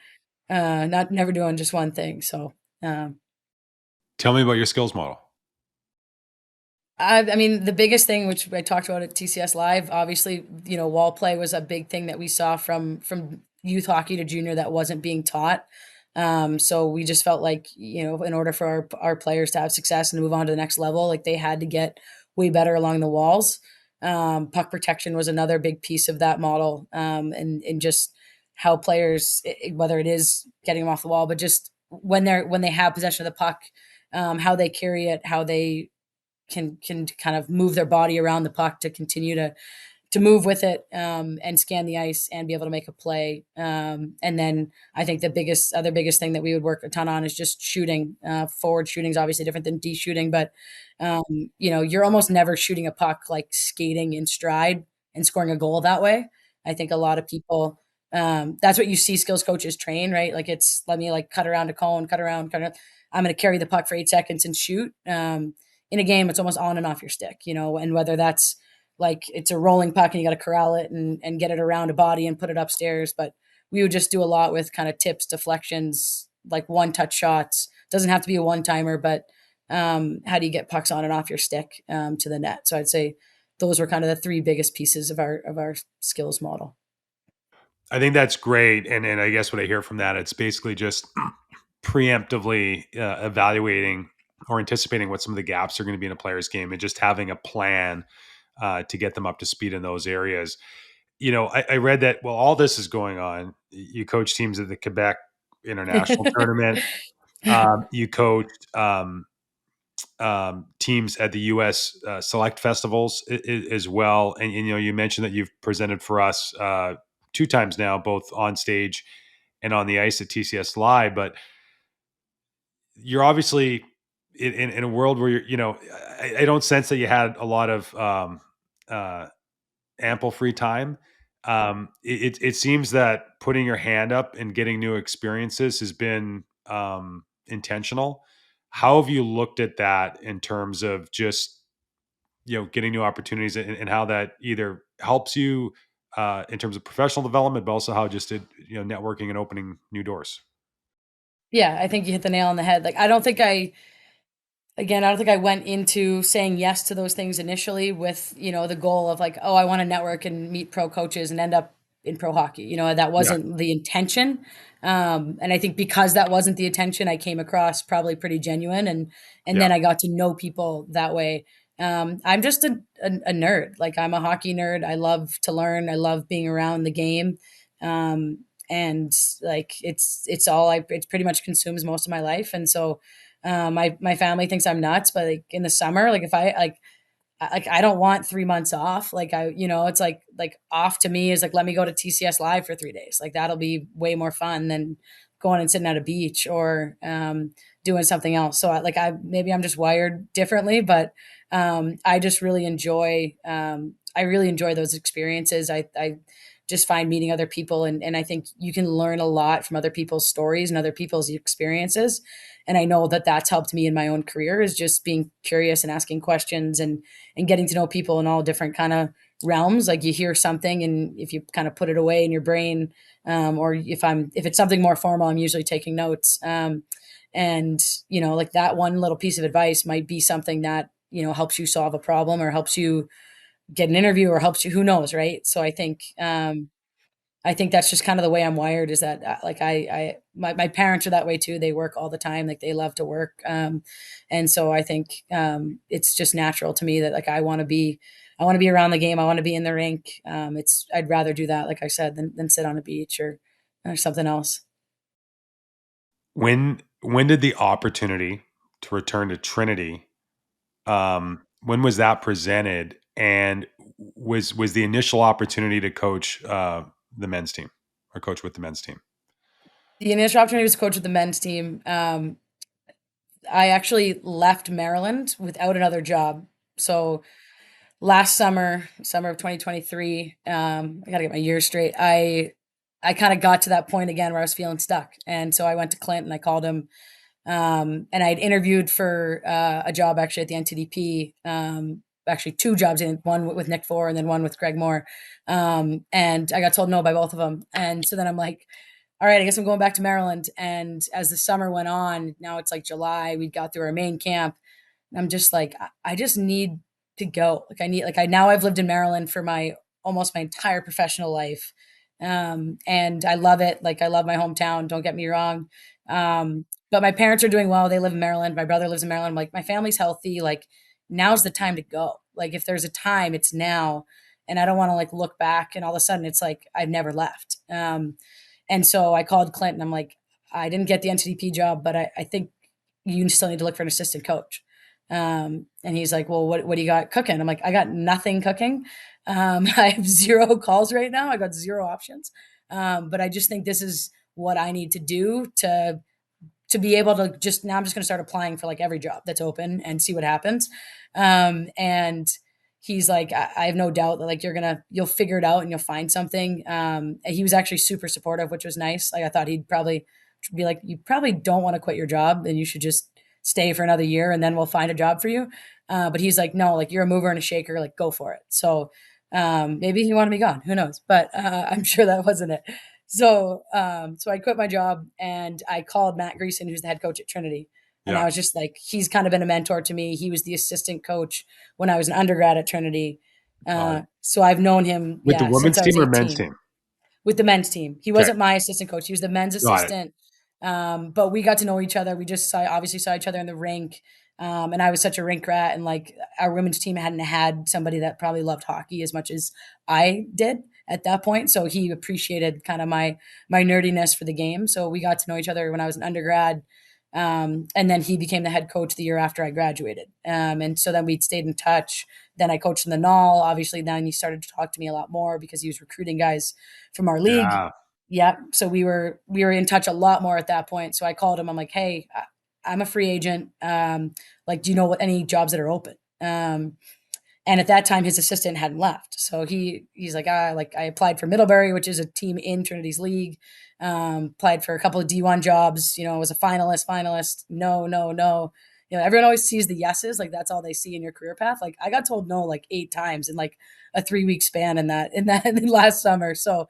Speaker 2: not never doing just one thing. So, um,
Speaker 1: Tell me about your skills model.
Speaker 2: I mean, the biggest thing, which I talked about at TCS Live, obviously, wall play was a big thing that we saw from youth hockey to junior that wasn't being taught. So we just felt like, in order for our players to have success and to move on to the next level, like they had to get way better along the walls. Puck protection was another big piece of that model, and just how players, whether it is getting them off the wall, but just when they have possession of the puck, how they carry it, how they can kind of move their body around the puck to continue to move with it, and scan the ice and be able to make a play. And then I think the biggest thing that we would work a ton on is just shooting. Forward shooting is obviously different than D shooting, but um, you're almost never shooting a puck like skating in stride and scoring a goal that way. I think a lot of people, that's what you see skills coaches train, right? Like it's let me like cut around a cone, cut around, cut around. I'm going to carry the puck for 8 seconds and shoot. In a game, it's almost on and off your stick, and whether that's like it's a rolling puck and you got to corral it and get it around a body and put it upstairs. But we would just do a lot with kind of tips, deflections, like one touch shots. Doesn't have to be a one timer, but how do you get pucks on and off your stick, to the net? So I'd say those were kind of the three biggest pieces of our skills model.
Speaker 1: I think that's great. And I guess what I hear from that, it's basically just preemptively evaluating or anticipating what some of the gaps are going to be in a player's game and just having a plan to get them up to speed in those areas. I read that while all this is going on, you coach teams at the Quebec International Tournament. You coached teams at the U.S. Select Festivals as well. And, you mentioned that you've presented for us two times now, both on stage and on the ice at TCS Live. But you're obviously in a world where I don't sense that you had a lot of uh, ample free time. It seems that putting your hand up and getting new experiences has been intentional. How have you looked at that in terms of just getting new opportunities, and how that either helps you in terms of professional development, but also how just it, networking and opening new doors.
Speaker 2: Yeah, I think you hit the nail on the head. Like, I don't think I went into saying yes to those things initially with, the goal of like, oh, I want to network and meet pro coaches and end up in pro hockey. That
Speaker 1: Yeah,
Speaker 2: wasn't the intention. And I think because that wasn't the intention, I came across probably pretty genuine, and
Speaker 1: yeah.
Speaker 2: then I got to know people that way. I'm just a nerd. Like, I'm a hockey nerd. I love to learn. I love being around the game. And like it's all it pretty much consumes most of my life. And so my family thinks I'm nuts, but like in the summer, like if I don't want 3 months off. Like it's like off to me is like, let me go to TCS live for 3 days. Like that'll be way more fun than going and sitting at a beach or doing something else. So maybe I'm just wired differently, but I just really enjoy I really enjoy those experiences. I just find meeting other people, and I think you can learn a lot from other people's stories and other people's experiences. And I know that that's helped me in my own career, is just being curious and asking questions and getting to know people in all different kind of realms. Like, you hear something, and if you kind of put it away in your brain, or if it's something more formal, I'm usually taking notes. And like that one little piece of advice might be something that helps you solve a problem or helps you get an interview or helps you, who knows, right? So I think that's just kind of the way I'm wired, is that like my parents are that way too. They work all the time. Like, they love to work. And so I think it's just natural to me that like I want to be around the game. I want to be in the rink. I'd rather do that, like I said, than sit on a beach or something else.
Speaker 1: When did the opportunity to return to Trinity? When was that presented? And was the initial opportunity to coach the men's team, or coach with the men's team?
Speaker 2: The initial opportunity was to coach with the men's team. I actually left Maryland without another job. So last summer of 2023, I gotta get my years straight. I kind of got to that point again where I was feeling stuck, and so I went to Clint and I called him, and I'd interviewed for a job actually at the NTDP. Actually, two jobs, in one with Nick Four and then one with Greg Moore, and I got told no by both of them. And so then I'm like, all right, I guess I'm going back to Maryland. And as the summer went on, now it's like July, we got through our main camp. I'm just like, I just need to go. Like, now I've lived in Maryland for almost my entire professional life. And I love it. Like, I love my hometown. Don't get me wrong. But my parents are doing well. They live in Maryland. My brother lives in Maryland. Like, my family's healthy. Like, now's the time to go. Like, if there's a time, it's now. And I don't want to like look back and all of a sudden it's like I've never left. And so I called Clint and I'm like, I didn't get the NTDP job, but I think you still need to look for an assistant coach. And he's like, well, what do you got cooking? I'm like, I got nothing cooking. I have zero calls right now. I got zero options. But I just think this is what I need to do to be able to just, now I'm just going to start applying for like every job that's open and see what happens. And he's like, I have no doubt that like you'll figure it out and you'll find something. And he was actually super supportive, which was nice. Like, I thought he'd probably be like, you probably don't want to quit your job and you should just stay for another year and then we'll find a job for you. But he's like, no, like, you're a mover and a shaker, like, go for it. So maybe he wanted me gone, who knows? But I'm sure that wasn't it. So I quit my job and I called Matt Greason, who's the head coach at Trinity. And I
Speaker 1: Yeah.
Speaker 2: was just like, he's kind of been a mentor to me. He was the assistant coach when I was an undergrad at Trinity.
Speaker 1: Uh,
Speaker 2: So I've known him,
Speaker 1: with the
Speaker 2: yeah, since
Speaker 1: women's
Speaker 2: I was
Speaker 1: team or men's
Speaker 2: 18
Speaker 1: team?
Speaker 2: with the men's team. He
Speaker 1: Okay,
Speaker 2: wasn't my assistant coach. He was the men's
Speaker 1: got it.
Speaker 2: assistant. But we got to know each other. We just obviously saw each other in the rink. And I was such a rink rat, and like, our women's team hadn't had somebody that probably loved hockey as much as I did at that point. So he appreciated kind of my nerdiness for the game. So we got to know each other when I was an undergrad. And then he became the head coach the year after I graduated. And so then we stayed in touch. Then I coached in the Null. Obviously, then he started to talk to me a lot more because he was recruiting guys from our league.
Speaker 1: Yeah.
Speaker 2: Yeah. So we were in touch a lot more at that point. So I called him. I'm like, hey, I'm a free agent. Like, do you know what any jobs that are open? And at that time, his assistant hadn't left. So he's like, like, I applied for Middlebury, which is a team in Trinity's league. Applied for a couple of D1 jobs. Was a finalist. No, no, no. everyone always sees the yeses, like that's all they see in your career path. Like I got told no like 8 times in like a 3 week span in that last summer. So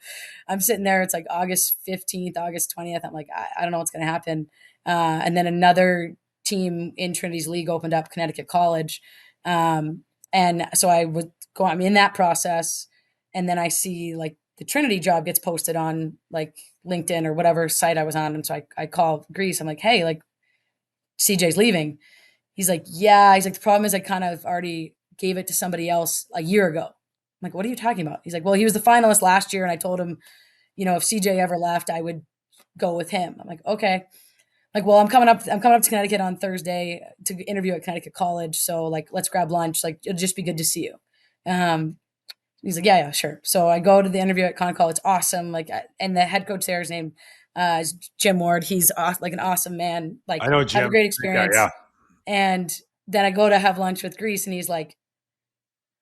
Speaker 2: I'm sitting there, it's like August 15th, August 20th. I'm like, I don't know what's going to happen. And then another team in Trinity's league opened up, Connecticut College. And so I'm in that process. And then I see like the Trinity job gets posted on like LinkedIn or whatever site I was on. And so I call Greece. I'm like, hey, like CJ's leaving. He's like, yeah. He's like, the problem is I kind of already gave it to somebody else a year ago. I'm like, what are you talking about? He's like, well, he was the finalist last year. And I told him, if CJ ever left, I would go with him. I'm like, okay. Like, well, I'm coming up to Connecticut on Thursday to interview at Connecticut College. So like, let's grab lunch. Like, it'll just be good to see you. Um, he's like, yeah, sure. So I go to the interview at Con College. It's awesome. Like, and the head coach there, his name is Jim Ward. He's like an awesome man.
Speaker 1: I
Speaker 2: Like,
Speaker 1: know
Speaker 2: have a
Speaker 1: Jim.
Speaker 2: great
Speaker 1: Great guy.
Speaker 2: experience.
Speaker 1: Yeah.
Speaker 2: And then I go to have lunch with Greece, and he's like,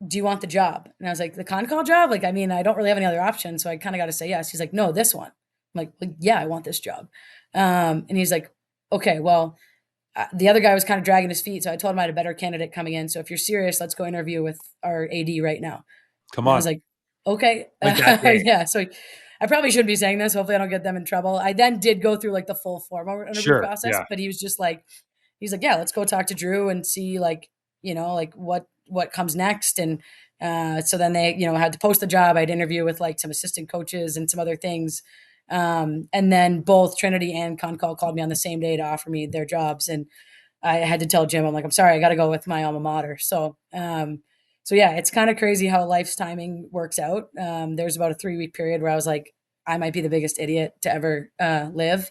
Speaker 2: do you want the job? And I was like, the con call job? Like, I mean, I don't really have any other options. So I kind of got to say yes. He's like, no, this one. I'm like, yeah, I want this job. And he's like, okay, well, the other guy was kind of dragging his feet. So I told him I had a better candidate coming in. So if you're serious, let's go interview with our AD right now.
Speaker 1: Come
Speaker 2: And I
Speaker 1: on.
Speaker 2: was like, okay.
Speaker 1: Like that day.
Speaker 2: Yeah. So I probably shouldn't be saying this. Hopefully I don't get them in trouble. I then did go through like the full formal interview
Speaker 1: Sure.
Speaker 2: process,
Speaker 1: Yeah.
Speaker 2: but he was just like, he's like, yeah, let's go talk to Drew and see like, like what comes next. And so then they, had to post the job. I'd interview with like some assistant coaches and some other things. And then both Trinity and Concall called me on the same day to offer me their jobs. And I had to tell Jim, I'm like, I'm sorry, I got to go with my alma mater. So yeah, it's kind of crazy how life's timing works out. There's about a 3 week period where I was like, I might be the biggest idiot to ever live.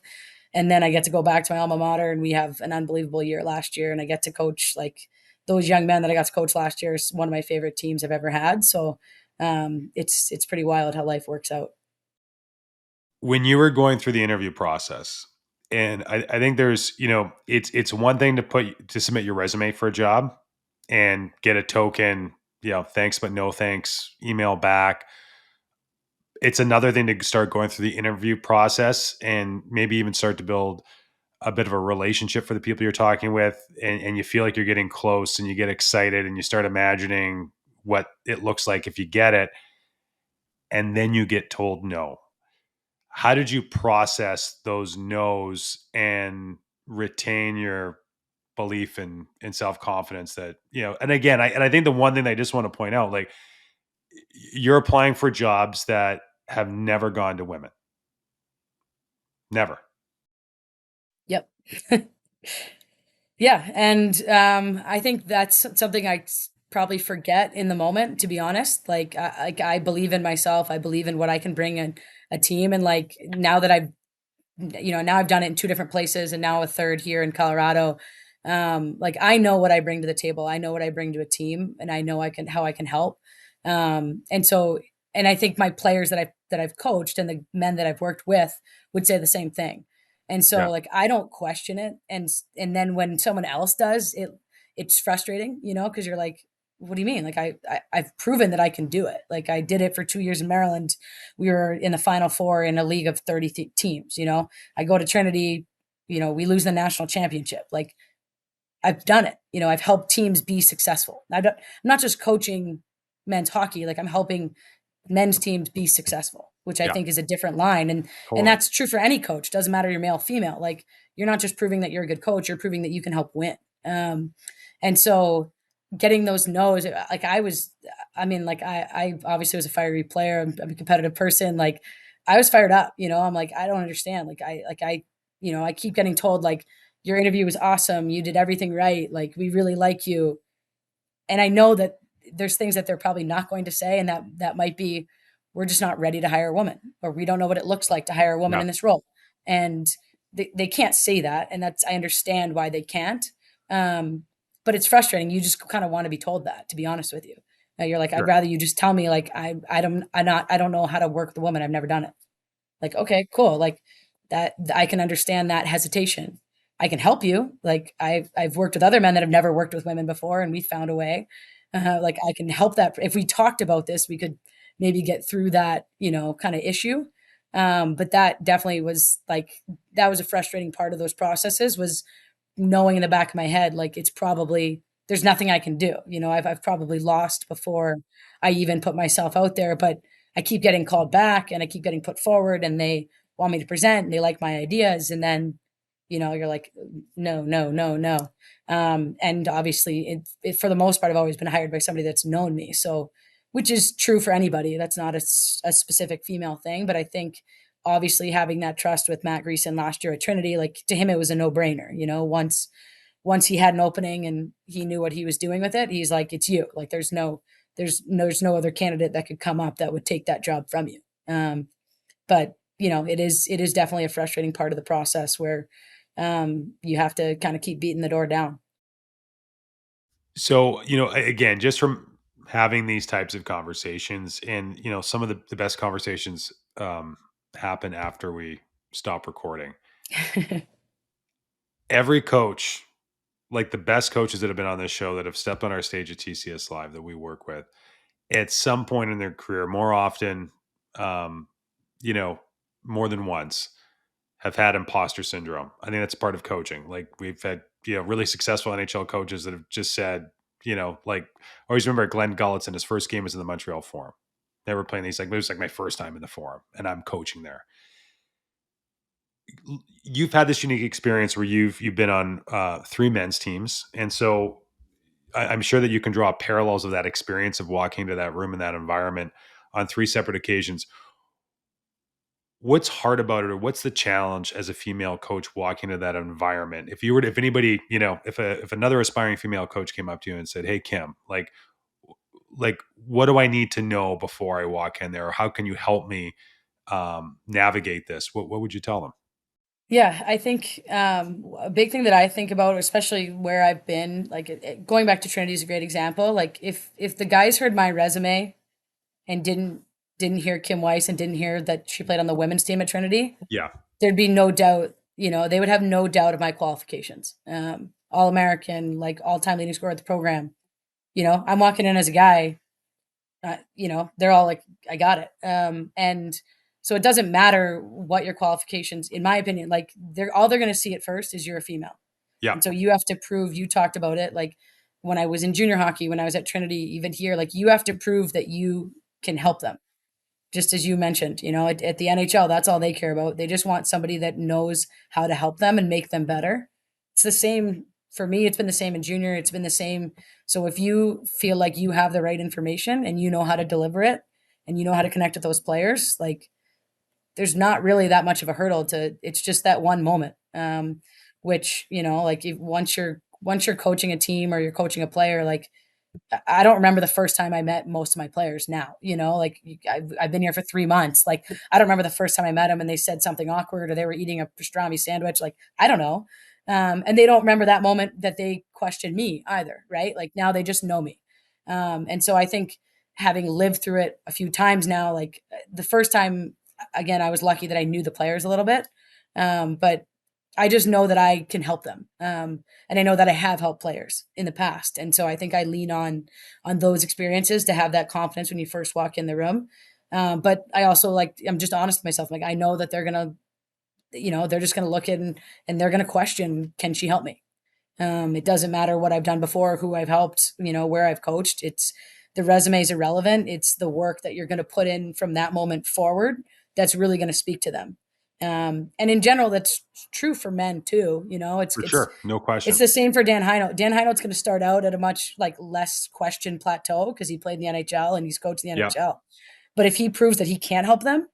Speaker 2: And then I get to go back to my alma mater, and we have an unbelievable year last year. And I get to coach like those young men that I got to coach last year is one of my favorite teams I've ever had. So it's pretty wild how life works out.
Speaker 1: When you were going through the interview process, and I think there's, it's one thing to submit your resume for a job and get a token, thanks but no thanks email back. It's another thing to start going through the interview process and maybe even start to build a bit of a relationship for the people you're talking with, and you feel like you're getting close and you get excited and you start imagining what it looks like if you get it, and then you get told no. How did you process those no's and retain your belief and self-confidence that, and again, I think the one thing that I just want to point out, like, you're applying for jobs that have never gone to women. Never.
Speaker 2: Yep. Yeah, and I think that's something probably forget in the moment. To be honest, like I believe in myself. I believe in what I can bring in a team, and like now I've done it in two different places, and now a third here in Colorado. Like I know what I bring to the table. I know what I bring to a team, and I know how I can help. And so, and I think my players that I've coached and the men that I've worked with would say the same thing. And so
Speaker 1: Yeah.
Speaker 2: like I don't question it, and then when someone else does it, it's frustrating, because you're like, what do you mean? Like I've proven that I can do it. Like I did it for 2 years in Maryland. We were in the Final Four in a league of 30 teams. I go to Trinity. We lose the national championship. Like I've done it. I've helped teams be successful. I'm not just coaching men's hockey. Like I'm helping men's teams be successful, which I
Speaker 1: Yeah.
Speaker 2: think is a different line. And
Speaker 1: Totally.
Speaker 2: that's true for any coach. Doesn't matter you're male, female. Like you're not just proving that you're a good coach, you're proving that you can help win. And so getting those no's, like I mean, like I obviously was a fiery player. I'm a competitive person. Like I was fired up, I'm like, I don't understand. I keep getting told like, your interview was awesome. You did everything right. Like we really like you. And I know that there's things that they're probably not going to say, and that might be, we're just not ready to hire a woman, or we don't know what it looks like to hire a woman
Speaker 1: Yeah.
Speaker 2: in this role. And they can't say that, and I understand why they can't. um, but it's frustrating. You just kind of want to be told that, to be honest with you. You're like, I'd
Speaker 1: Sure.
Speaker 2: rather you just tell me like, I don't know how to work with a woman. I've never done it. Like, okay, cool. Like that, I can understand that hesitation. I can help you. Like I've worked with other men that have never worked with women before, and we found a way. Like I can help that. If we talked about this, we could maybe get through that, kind of issue. But that definitely was like, that was a frustrating part of those processes, was knowing in the back of my head, like it's probably there's nothing I can do. I've probably lost before I even put myself out there, but I keep getting called back and I keep getting put forward and they want me to present and they like my ideas. And then, you're like, no, no, no, no. And obviously for the most part, I've always been hired by somebody that's known me. So, which is true for anybody. That's not a specific female thing, but I think obviously having that trust with Matt Greason last year at Trinity, like to him, it was a no brainer. Once he had an opening and he knew what he was doing with it, he's like, it's you. Like there's no other candidate that could come up that would take that job from you. But it is definitely a frustrating part of the process where you have to kind of keep beating the door down.
Speaker 1: So, again, just from having these types of conversations, and, some of the best conversations happen after we stop recording. Every coach, like the best coaches that have been on this show that have stepped on our stage at TCS Live that we work with, at some point in their career, more often, um, you know, more than once, have had imposter syndrome. I think that's part of coaching. Like we've had, really successful NHL coaches that have just said, like I always remember Glenn Gulletson, his first game was in the Montreal Forum. They were playing these, like, it was like my first time in the Forum and I'm coaching there. You've had this unique experience where you've been on three men's teams. And so I'm sure that you can draw parallels of that experience of walking into that room in that environment on three separate occasions. What's hard about it, or what's the challenge as a female coach walking into that environment? If anybody, if another aspiring female coach came up to you and said, "Hey, Kim, like, what do I need to know before I walk in there, or how can you help me navigate this?" What would you tell them?
Speaker 2: Yeah, I think a big thing that I think about, especially where I've been, like going back to Trinity is a great example. Like if the guys heard my resume and didn't hear Kim Weiss and didn't hear that she played on the women's team at Trinity,
Speaker 1: Yeah,
Speaker 2: there'd be no doubt. They would have no doubt of my qualifications. All American, like all time leading scorer of the program. I'm walking in as a guy. They're all like, I got it. And so it doesn't matter what your qualifications, in my opinion, like they're going to see it first is you're a female.
Speaker 1: yeah,
Speaker 2: And so you have to prove, you talked about it, like when I was in junior hockey, when I was at Trinity, even here, like you have to prove that you can help them. Just as you mentioned, at the NHL, that's all they care about. They just want somebody that knows how to help them and make them better. It's the same for me. It's been the same in junior. It's been the same. So if you feel like you have the right information and you know how to deliver it and you know how to connect with those players, like there's not really that much of a hurdle to it's just that one moment. Which, like once you're coaching a team or you're coaching a player, like I don't remember the first time I met most of my players now, like I've been here for 3 months. Like, I don't remember the first time I met them and they said something awkward or they were eating a pastrami sandwich. Like, I don't know. And they don't remember that moment that they questioned me either. Right. Like now they just know me. And so I think having lived through it a few times now, like the first time, again, I was lucky that I knew the players a little bit. But I just know that I can help them. And I know that I have helped players in the past. And so I think I lean on those experiences to have that confidence when you first walk in the room. But I also I'm just honest with myself. Like I know that they're just gonna look in and they're gonna question, can she help me? It doesn't matter what I've done before, who I've helped, where I've coached. It's the resume is irrelevant. It's the work that you're going to put in from that moment forward that's really going to speak to them. And in general, that's true for men too. It's
Speaker 1: for
Speaker 2: it's
Speaker 1: sure, no
Speaker 2: it's
Speaker 1: question.
Speaker 2: the same for Dan Heino. Dan Heino's going to start out at a much like less question plateau because he played in the NHL and he's coached in the
Speaker 1: Yeah,
Speaker 2: NHL. But if he proves that he can't help them,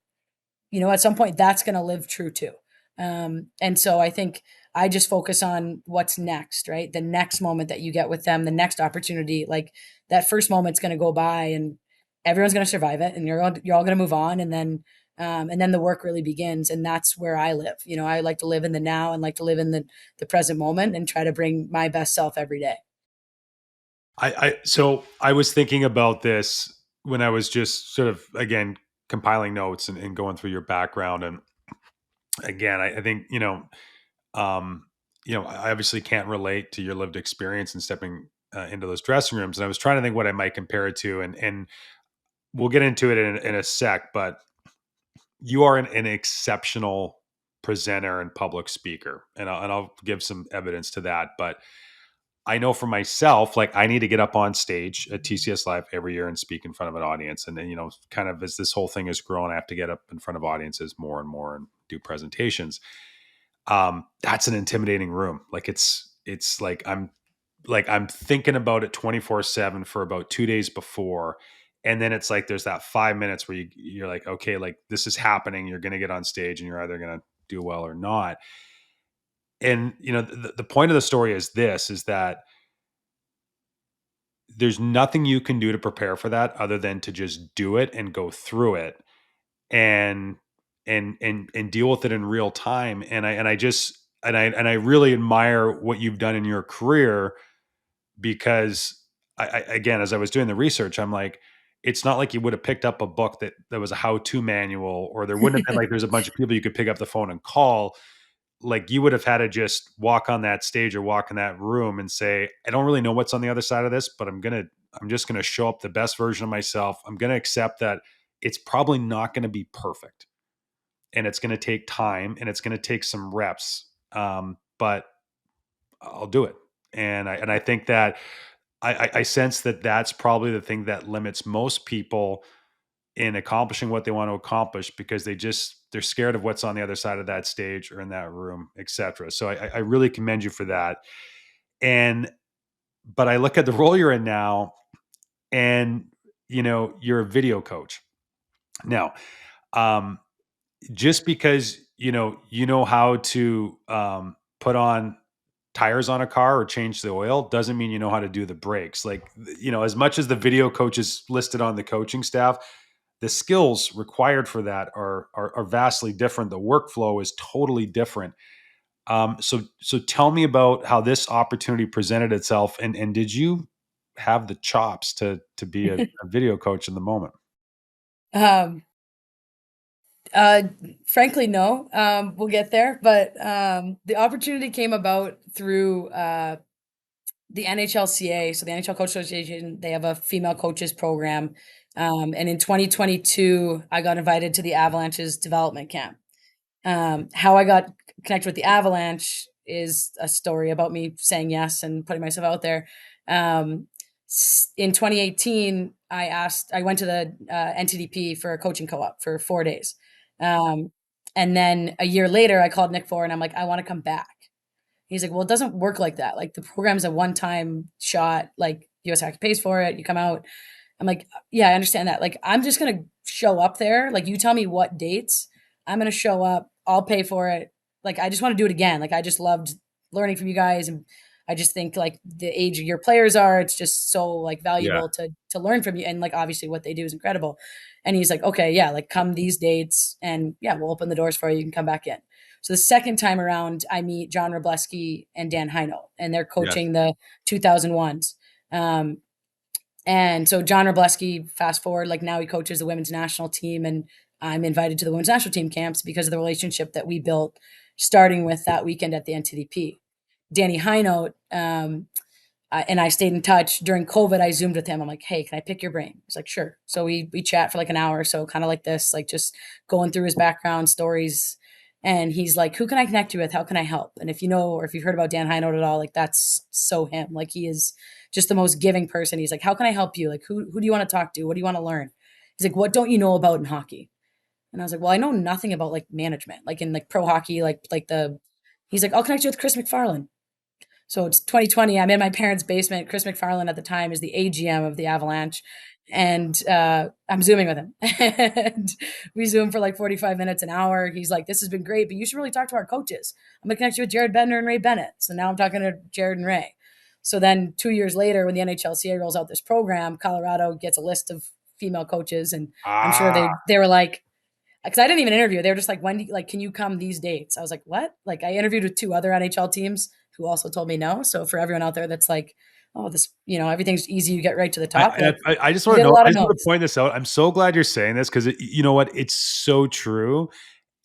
Speaker 2: at some point that's going to live true too. And so I think I just focus on what's next, right? The next moment that you get with them, the next opportunity, like that first moment's going to go by and everyone's going to survive it and you're all going to move on. And then the work really begins. And that's where I live. I like to live in the now and like to live in the present moment and try to bring my best self every day.
Speaker 1: so I was thinking about this when I was just sort of, again, compiling notes and going through your background. And again, I think, um, I obviously can't relate to your lived experience and stepping into those dressing rooms. And I was trying to think what I might compare it to, and we'll get into it in a sec. But you are an exceptional presenter and public speaker, and I'll give some evidence to that. But I know for myself, like I need to get up on stage at TCS Live every year and speak in front of an audience. And then, kind of as this whole thing has grown, I have to get up in front of audiences more and more and do presentations. That's an intimidating room. Like it's like I'm thinking about it 24/7 for about 2 days before. And then it's like there's that 5 minutes where you're like, okay, like this is happening. You're gonna get on stage and you're either gonna do well or not. And the point of the story is that there's nothing you can do to prepare for that other than to just do it and go through it and and deal with it in real time. And I really admire what you've done in your career, because again, as I was doing the research, I'm like, it's not like you would have picked up a book that was a how-to manual, or there wouldn't have been like there's a bunch of people you could pick up the phone and call. Like you would have had to just walk on that stage or walk in that room and say, I don't really know what's on the other side of this, but I'm just gonna show up the best version of myself. I'm gonna accept that it's probably not gonna be perfect, and it's gonna take time, and it's gonna take some reps. But I'll do it. And I think that I sense that that's probably the thing that limits most people in accomplishing what they want to accomplish, because they're scared of what's on the other side of that stage or in that room, etc. So I really commend you for that. And but I look at the role you're in now, and you're a video coach now. Um, just because you know how to put on tires on a car or change the oil doesn't mean you know how to do the brakes. Like, as much as the video coach is listed on the coaching staff, the skills required for that are vastly different. The workflow is totally different. So tell me about how this opportunity presented itself, and did you have the chops to be a video coach in the moment?
Speaker 2: Um, uh, Frankly, no. We'll get there, but the opportunity came about through the NHLCA. So the NHL Coach Association, they have a female coaches program, and in 2022, I got invited to the Avalanche's development camp. How I got connected with the Avalanche is a story about me saying yes and putting myself out there. Um, in 2018, I went to the NTDP for a coaching co-op for 4 days. Um, and then a year later, I called Nick Ford and I'm like, I want to come back. He's like, well, it doesn't work like that. Like the program's a one-time shot. Like US Hockey pays for it. You come out. I'm like, yeah, I understand that. Like, I'm just gonna show up there. Like, you tell me what dates. I'm gonna show up. I'll pay for it. Like, I just want to do it again. Like, I just loved learning from you guys, and I just think like the age your players are, it's just so like
Speaker 1: Yeah,
Speaker 2: valuable to learn from you, and like obviously what they do is incredible. And he's like, okay, yeah, like come these dates, and yeah, we'll open the doors for you. You can come back in. So the second time around, I meet John Robleski and Dan Heino, and they're
Speaker 1: yes,
Speaker 2: coaching the 2001s. Um, and so John Robleski, fast forward, like now he coaches the women's national team, and I'm invited to the women's national team camps because of the relationship that we built, starting with that weekend at the NTDP. Danny Heinold, and I stayed in touch during COVID. I zoomed with him. I'm like, hey, can I pick your brain? He's like, sure. So we chat for like an hour or so, kind of like this, like just going through his background stories. And he's like, who can I connect you with? How can I help? And if you know, or if you've heard about Dan Heinold at all, like that's so him. Like he is just the most giving person. He's like, how can I help you? Like who do you want to talk to? What do you want to learn? He's like, what don't you know about in hockey? And I was like, well, I know nothing about like management, like in like pro hockey, like the. He's like, I'll connect you with Chris McFarland. So it's 2020. I'm in my parents' basement. Chris McFarland at the time is the AGM of the Avalanche, and I'm zooming with him. And we zoom for like 45 minutes, an hour. He's like, "This has been great, but you should really talk to our coaches. I'm gonna connect you with Jared Bednar and Ray Bennett." So now I'm talking to Jared and Ray. So then 2 years later, when the NHLCA rolls out this program, Colorado gets a list of female coaches, and I'm sure
Speaker 1: ah,
Speaker 2: they were like, because I didn't even interview. They were just like, when do you, like, can you come these dates? I was like, what? Like I interviewed with two other NHL teams who also told me no. So for everyone out there that's like, oh, this, everything's easy, you get right to the top. Like
Speaker 1: I just
Speaker 2: you
Speaker 1: want to
Speaker 2: get a
Speaker 1: know.
Speaker 2: lot
Speaker 1: I
Speaker 2: of
Speaker 1: just want to
Speaker 2: no's.
Speaker 1: point this out. I'm so glad you're saying this, because you know what? It's so true.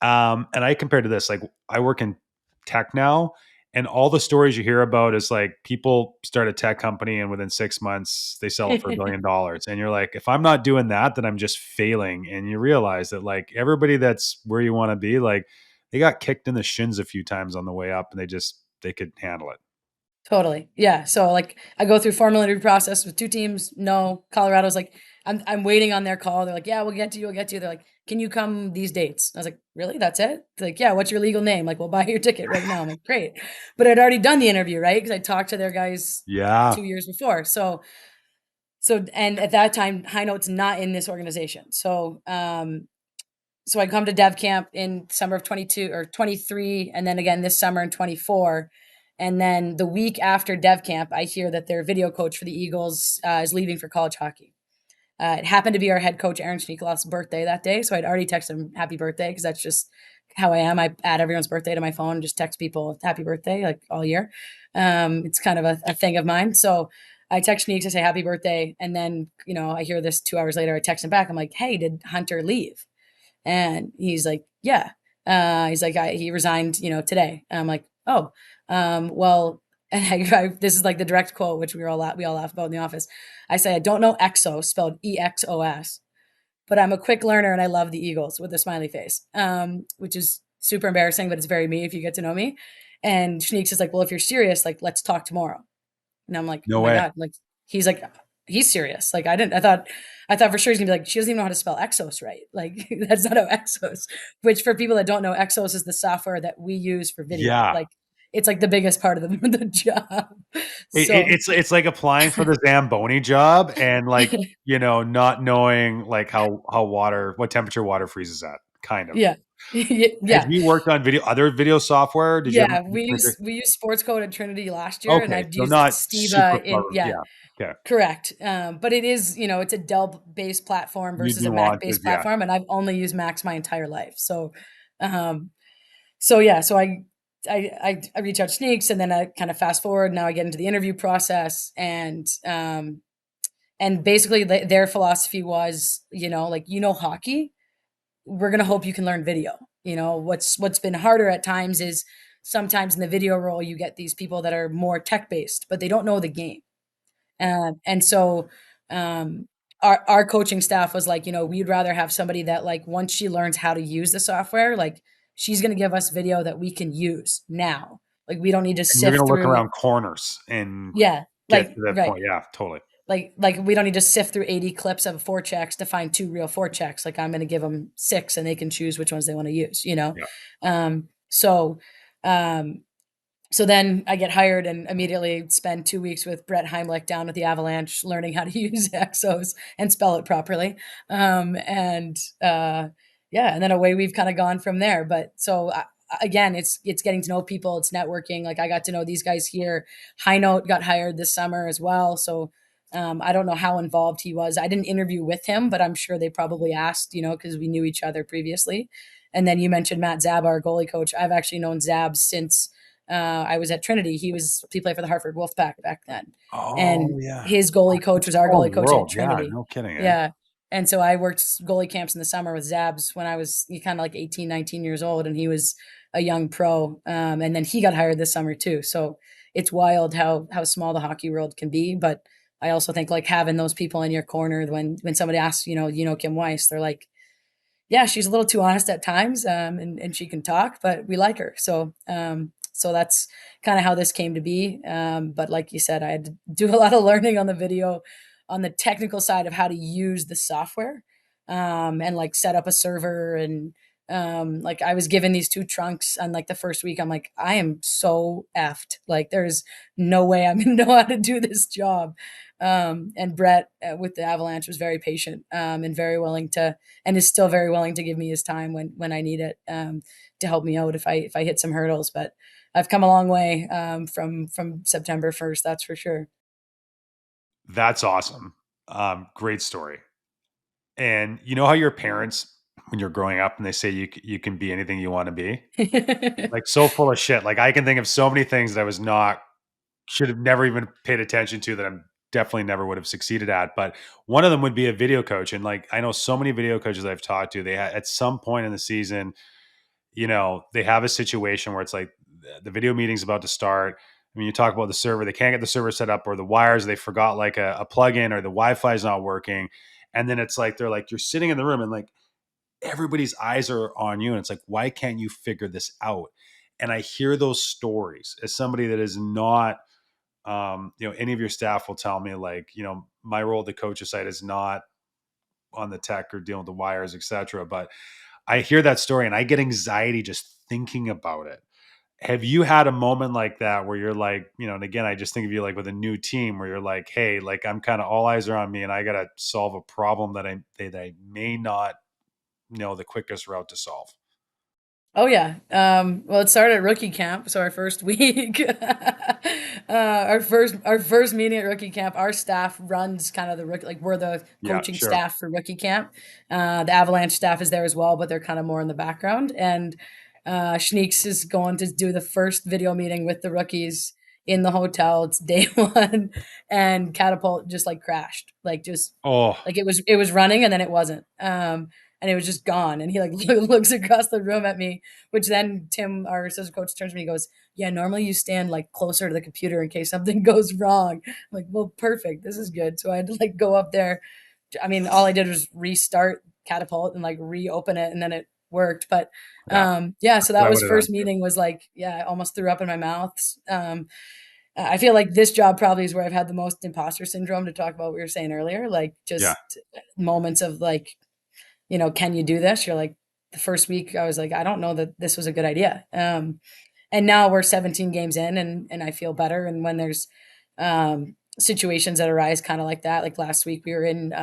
Speaker 1: And I compare to this. Like I work in tech now, and all the stories you hear about is like people start a tech company and within 6 months they sell it for $1 billion. And you're like, if I'm not doing that, then I'm just failing. And you realize that like everybody that's where you want to be, like they got kicked in the shins a few times on the way up, and they could handle it.
Speaker 2: Totally. Yeah. So like I go through formal interview process with two teams. No, Colorado's like, I'm waiting on their call. They're like, yeah, we'll get to you. We'll get to you. They're like, can you come these dates? I was like, really? That's it? They're like, yeah, what's your legal name? Like, we'll buy your ticket right now. I'm like, great. But I'd already done the interview, right? Because I talked to their guys
Speaker 1: Yeah.
Speaker 2: 2 years before. So and at that time, High Note's not in this organization. So I come to dev camp in summer of 22 or 23, and then again this summer in 24. And then the week after dev camp, I hear that their video coach for the Eagles is leaving for college hockey. It happened to be our head coach, Aaron Schneekloff's birthday that day. So I'd already texted him happy birthday because that's just how I am. I add everyone's birthday to my phone and just text people happy birthday like all year. It's kind of a thing of mine. So I text Schneeks, I say happy birthday. And then, I hear this 2 hours later. I text him back. I'm like, hey, did Hunter leave? And he's like, yeah. He's like, he resigned, today. And I'm like, oh, well, and this is like the direct quote, which we all laugh about in the office. I say, I don't know Exos, spelled EXOS, but I'm a quick learner and I love the Eagles with a smiley face, which is super embarrassing, but it's very me if you get to know me. And Shneeks is like, well, if you're serious, like, let's talk tomorrow. And I'm like,
Speaker 1: No
Speaker 2: "Oh my
Speaker 1: way.
Speaker 2: god!" Like he's like, he's serious. Like I thought for sure he's gonna be like, she doesn't even know how to spell Exos right. Like that's not how Exos. Which for people that don't know, Exos is the software that we use for video.
Speaker 1: Yeah.
Speaker 2: Like it's like the biggest part of the job. So
Speaker 1: It's like applying for the Zamboni job and like, not knowing like what temperature water freezes at, kind of.
Speaker 2: yeah,
Speaker 1: Have
Speaker 2: yeah,
Speaker 1: you worked on other video software? Did you
Speaker 2: yeah.
Speaker 1: ever?
Speaker 2: We use Sports Code at Trinity last year, and
Speaker 1: Okay,
Speaker 2: I've
Speaker 1: so
Speaker 2: used
Speaker 1: not super
Speaker 2: Steva in
Speaker 1: far.
Speaker 2: yeah.
Speaker 1: Yeah. Okay.
Speaker 2: Correct. But it is, it's a Dell-based platform
Speaker 1: New
Speaker 2: versus a
Speaker 1: nuances.
Speaker 2: Mac-based
Speaker 1: Yeah.
Speaker 2: platform, and I've only used Macs my entire life. Um, yeah, so I reach out to Sneaks, and then I kind of fast forward. Now I get into the interview process, and basically their philosophy was, like hockey, we're gonna hope you can learn video. What's been harder at times is sometimes in the video role you get these people that are more tech-based, but they don't know the game. And so, um, our coaching staff was like, we'd rather have somebody that like once she learns how to use the software, like she's going to give us video that we can use now. Like we don't need to
Speaker 1: And you're
Speaker 2: sift
Speaker 1: gonna look
Speaker 2: through.
Speaker 1: around corners and
Speaker 2: Yeah,
Speaker 1: get
Speaker 2: like
Speaker 1: to that
Speaker 2: right.
Speaker 1: point. Yeah, totally.
Speaker 2: Like we don't need to sift through 80 clips of forechecks to find two real forechecks. Like I'm going to give them six and they can choose which ones they want to use.
Speaker 1: Yeah.
Speaker 2: Um, so, um, so then I get hired and immediately spend 2 weeks with Brett Heimlich down at the Avalanche, learning how to use Exos and spell it properly. And yeah, and then away we've kind of gone from there. But so again, it's getting to know people, it's networking. Like I got to know these guys here. High Note got hired this summer as well. So I don't know how involved he was. I didn't interview with him, but I'm sure they probably asked, because we knew each other previously. And then you mentioned Matt Zab, our goalie coach. I've actually known Zab since I was at Trinity. He played for the Hartford Wolfpack back then, and
Speaker 1: Oh yeah.
Speaker 2: his
Speaker 1: Oh,
Speaker 2: goalie
Speaker 1: it's a
Speaker 2: coach was our
Speaker 1: small
Speaker 2: goalie coach at
Speaker 1: world. Yeah.
Speaker 2: Trinity.
Speaker 1: No kidding. Eh?
Speaker 2: Yeah, and so I worked goalie camps in the summer with Zabs when I was kind of like 18, 19 years old, and he was a young pro. And then he got hired this summer too. So it's wild how small the hockey world can be, but I also think like having those people in your corner when somebody asks, Kim Weiss, they're like, yeah, she's a little too honest at times, and she can talk, but we like her. So that's kind of how this came to be. But like you said, I had to do a lot of learning on the video, on the technical side of how to use the software, and like set up a server. And like I was given these two trunks on like the first week. I'm like, I am so effed. Like there's no way I'm gonna know how to do this job. And Brett with the Avalanche was very patient, and very willing to, and is still very willing to give me his time when I need it, to help me out if I hit some hurdles. But I've come a long way, from September 1st. That's for sure.
Speaker 1: That's awesome. Great story. And you know how your parents, when you're growing up, and they say you can be anything you want to be, like so full of shit. Like I can think of so many things that I was not should have never even paid attention to that I'm definitely never would have succeeded at. But one of them would be a video coach. And like I know so many video coaches I've talked to, they at some point in the season, they have a situation where it's like the video meeting's about to start. I mean, you talk about the server, they can't get the server set up, or the wires, they forgot like a plug-in, or the Wi-Fi is not working. And then it's like, they're like, you're sitting in the room and like everybody's eyes are on you, and it's like, why can't you figure this out? And I hear those stories as somebody that is not, any of your staff will tell me, like, my role at the coach's site is not on the tech or dealing with the wires, etc. But I hear that story and I get anxiety just thinking about it. Have you had a moment like that where you're like, and again, I just think of you like with a new team where you're like, hey, like I'm kind of all eyes are on me and I got to solve a problem that I may not know the quickest route to solve.
Speaker 2: Oh yeah. Well, it started at rookie camp, so our first week, our first meeting at rookie camp. Our staff runs kind of the rookie, like we're the
Speaker 1: Yeah,
Speaker 2: coaching
Speaker 1: sure.
Speaker 2: staff for rookie camp. The Avalanche staff is there as well, but they're kind of more in the background. And Schneeks is going to do the first video meeting with the rookies in the hotel. It's day one, and Catapult just like crashed, like just
Speaker 1: Oh,
Speaker 2: like it was running and then it wasn't. And it was just gone. And he like looks across the room at me, which then Tim, our assistant coach, turns to me and goes, "Yeah, normally you stand like closer to the computer in case something goes wrong." I'm like, "Well, perfect. This is good." So I had to like go up there. I mean, all I did was restart Catapult and like reopen it, and then it worked. But
Speaker 1: yeah.
Speaker 2: yeah, so
Speaker 1: That's what
Speaker 2: that
Speaker 1: I
Speaker 2: was
Speaker 1: would have done
Speaker 2: first
Speaker 1: too.
Speaker 2: meeting was like, yeah, I almost threw up in my mouth. I feel like this job probably is where I've had the most imposter syndrome, to talk about what we were saying earlier, like
Speaker 1: Yeah.
Speaker 2: just moments of like, can you do this? You're like, the first week I was like, I don't know that this was a good idea. And now we're 17 games in, and I feel better. And when there's situations that arise kind of like that, like last week we were in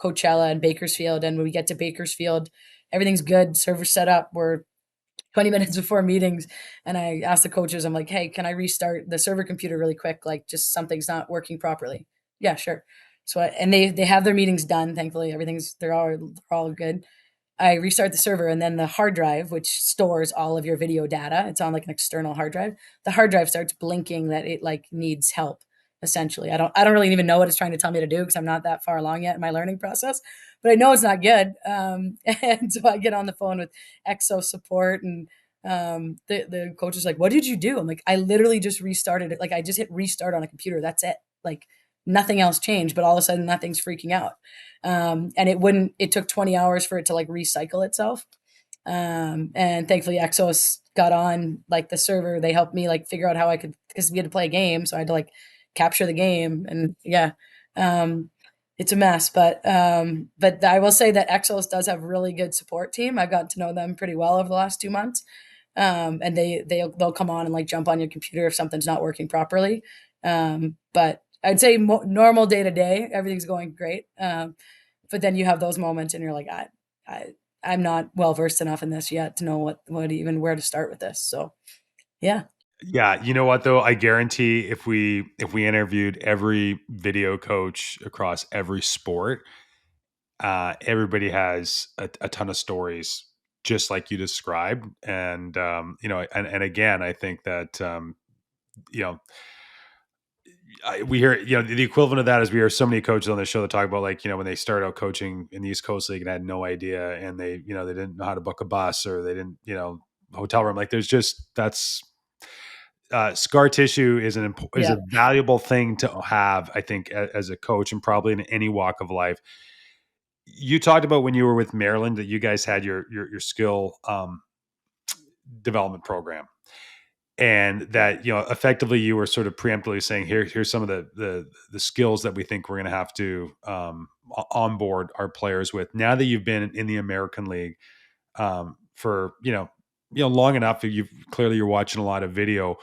Speaker 2: Coachella and Bakersfield, and when we get to Bakersfield, everything's good, server set up, we're 20 minutes before meetings, and I asked the coaches, I'm like, "Hey, can I restart the server computer really quick? Like, just something's not working properly." Yeah, sure. So, and they have their meetings done. Thankfully, everything's they're all good. I restart the server, and then the hard drive, which stores all of your video data, it's on like an external hard drive. The hard drive starts blinking that it like needs help. Essentially, I don't really even know what it's trying to tell me to do because I'm not that far along yet in my learning process. But I know it's not good, and so I get on the phone with EXO support, and the coach is like, "What did you do?" I'm like, "I literally just restarted it. Like I just hit restart on a computer. That's it. Like nothing else changed, but all of a sudden nothing's freaking out." And it took 20 hours for it to like recycle itself. And thankfully Exos got on like the server. They helped me like figure out how I could, because we had to play a game. So I had to like capture the game, and yeah, um, it's a mess, but I will say that Exos does have a really good support team. I've gotten to know them pretty well over the last 2 months. And they'll come on and like jump on your computer if something's not working properly. But I'd say normal day to day, everything's going great. But then you have those moments, and you're like, I I'm not well versed enough in this yet to know what even where to start with this. So yeah,
Speaker 1: Yeah, you know what though? I guarantee if we interviewed every video coach across every sport, everybody has a ton of stories just like you described. And and again, I think that you know we hear, the equivalent of that is we hear so many coaches on the show that talk about, like, when they started out coaching in the East Coast League and had no idea, and they didn't know how to book a bus, or they didn't, hotel room. Like, there's just that's scar tissue is a
Speaker 2: yeah,
Speaker 1: valuable thing to have, I think, as a coach, and probably in any walk of life. You talked about when you were with Maryland that you guys had your skill development program, and that, effectively you were sort of preemptively saying, here's some of the skills that we think we're going to have to onboard our players with. Now that you've been in the American League for long enough, you're watching a lot of video.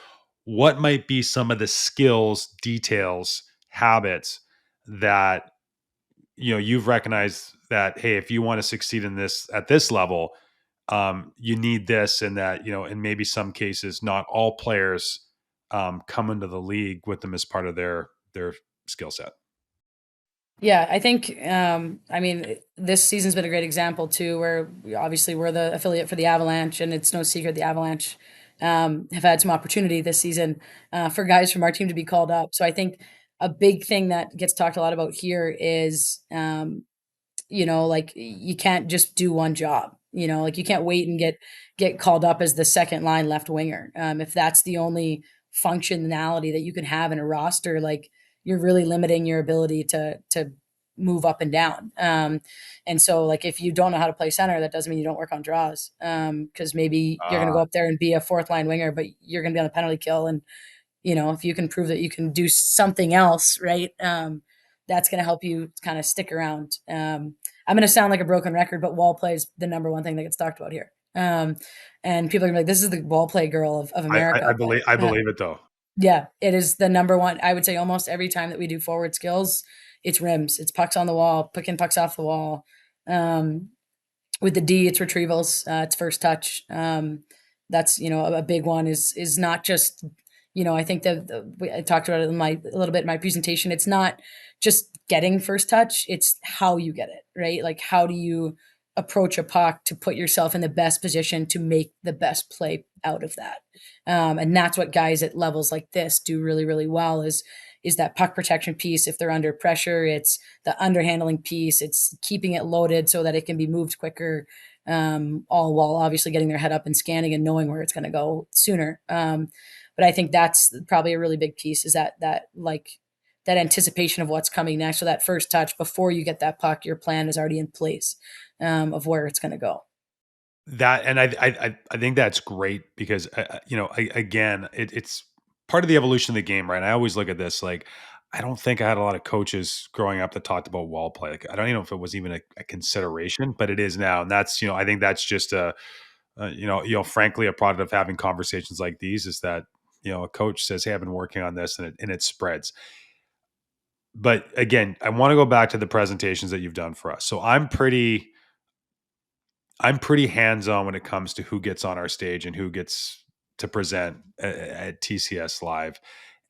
Speaker 1: What might be some of the skills, details, habits that you've recognized that, hey, if you want to succeed in this at this level, you need this, and that, in maybe some cases, not all players come into the league with them as part of their skill set.
Speaker 2: yeah. I think I mean this season's been a great example too, where obviously we're the affiliate for the Avalanche, and it's no secret the Avalanche have had some opportunity this season for guys from our team to be called up. So I think a big thing that gets talked a lot about here is like you can't just do one job. Like you can't wait and get called up as the second line left winger. If that's the only functionality that you can have in a roster, like you're really limiting your ability to move up and down. And so like if you don't know how to play center, that doesn't mean you don't work on draws. Because maybe you're going to
Speaker 1: Uh,
Speaker 2: go up there and be a fourth line winger, but you're going to be on the penalty kill. And if you can prove that you can do something else, right? That's going to help you kind of stick around. I'm going to sound like a broken record, but wall play is the number one thing that gets talked about here. And people are gonna be like, "This is the wall play girl of
Speaker 1: I
Speaker 2: America."
Speaker 1: believe I
Speaker 2: But
Speaker 1: believe it though.
Speaker 2: yeah, it is the number one. I would say almost every time that we do forward skills, it's rims, it's pucks on the wall, picking pucks off the wall. Um, with the D, it's retrievals, it's first touch. That's a big one is not just I think that I talked about it in my a little bit in my presentation. It's not just getting first touch; it's how you get it, right? Like how do you approach a puck to put yourself in the best position to make the best play out of that. And that's what guys at levels like this do really, really well is that puck protection piece. If they're under pressure, it's the underhandling piece. It's keeping it loaded so that it can be moved quicker, all while obviously getting their head up and scanning and knowing where it's going to go sooner. But I think that's probably a really big piece is that anticipation of what's coming next. So that first touch before you get that puck, your plan is already in place of where it's going to go.
Speaker 1: That and I think that's great because again it's part of the evolution of the game, right? And I always look at this like I don't think I had a lot of coaches growing up that talked about wall play. Like, I don't even know if it was even a consideration, but it is now, and that's I think that's just frankly a product of having conversations like these is that a coach says, "Hey, I've been working on this," and it spreads. But again, I want to go back to the presentations that you've done for us. So I'm pretty hands-on when it comes to who gets on our stage and who gets to present at TCS Live.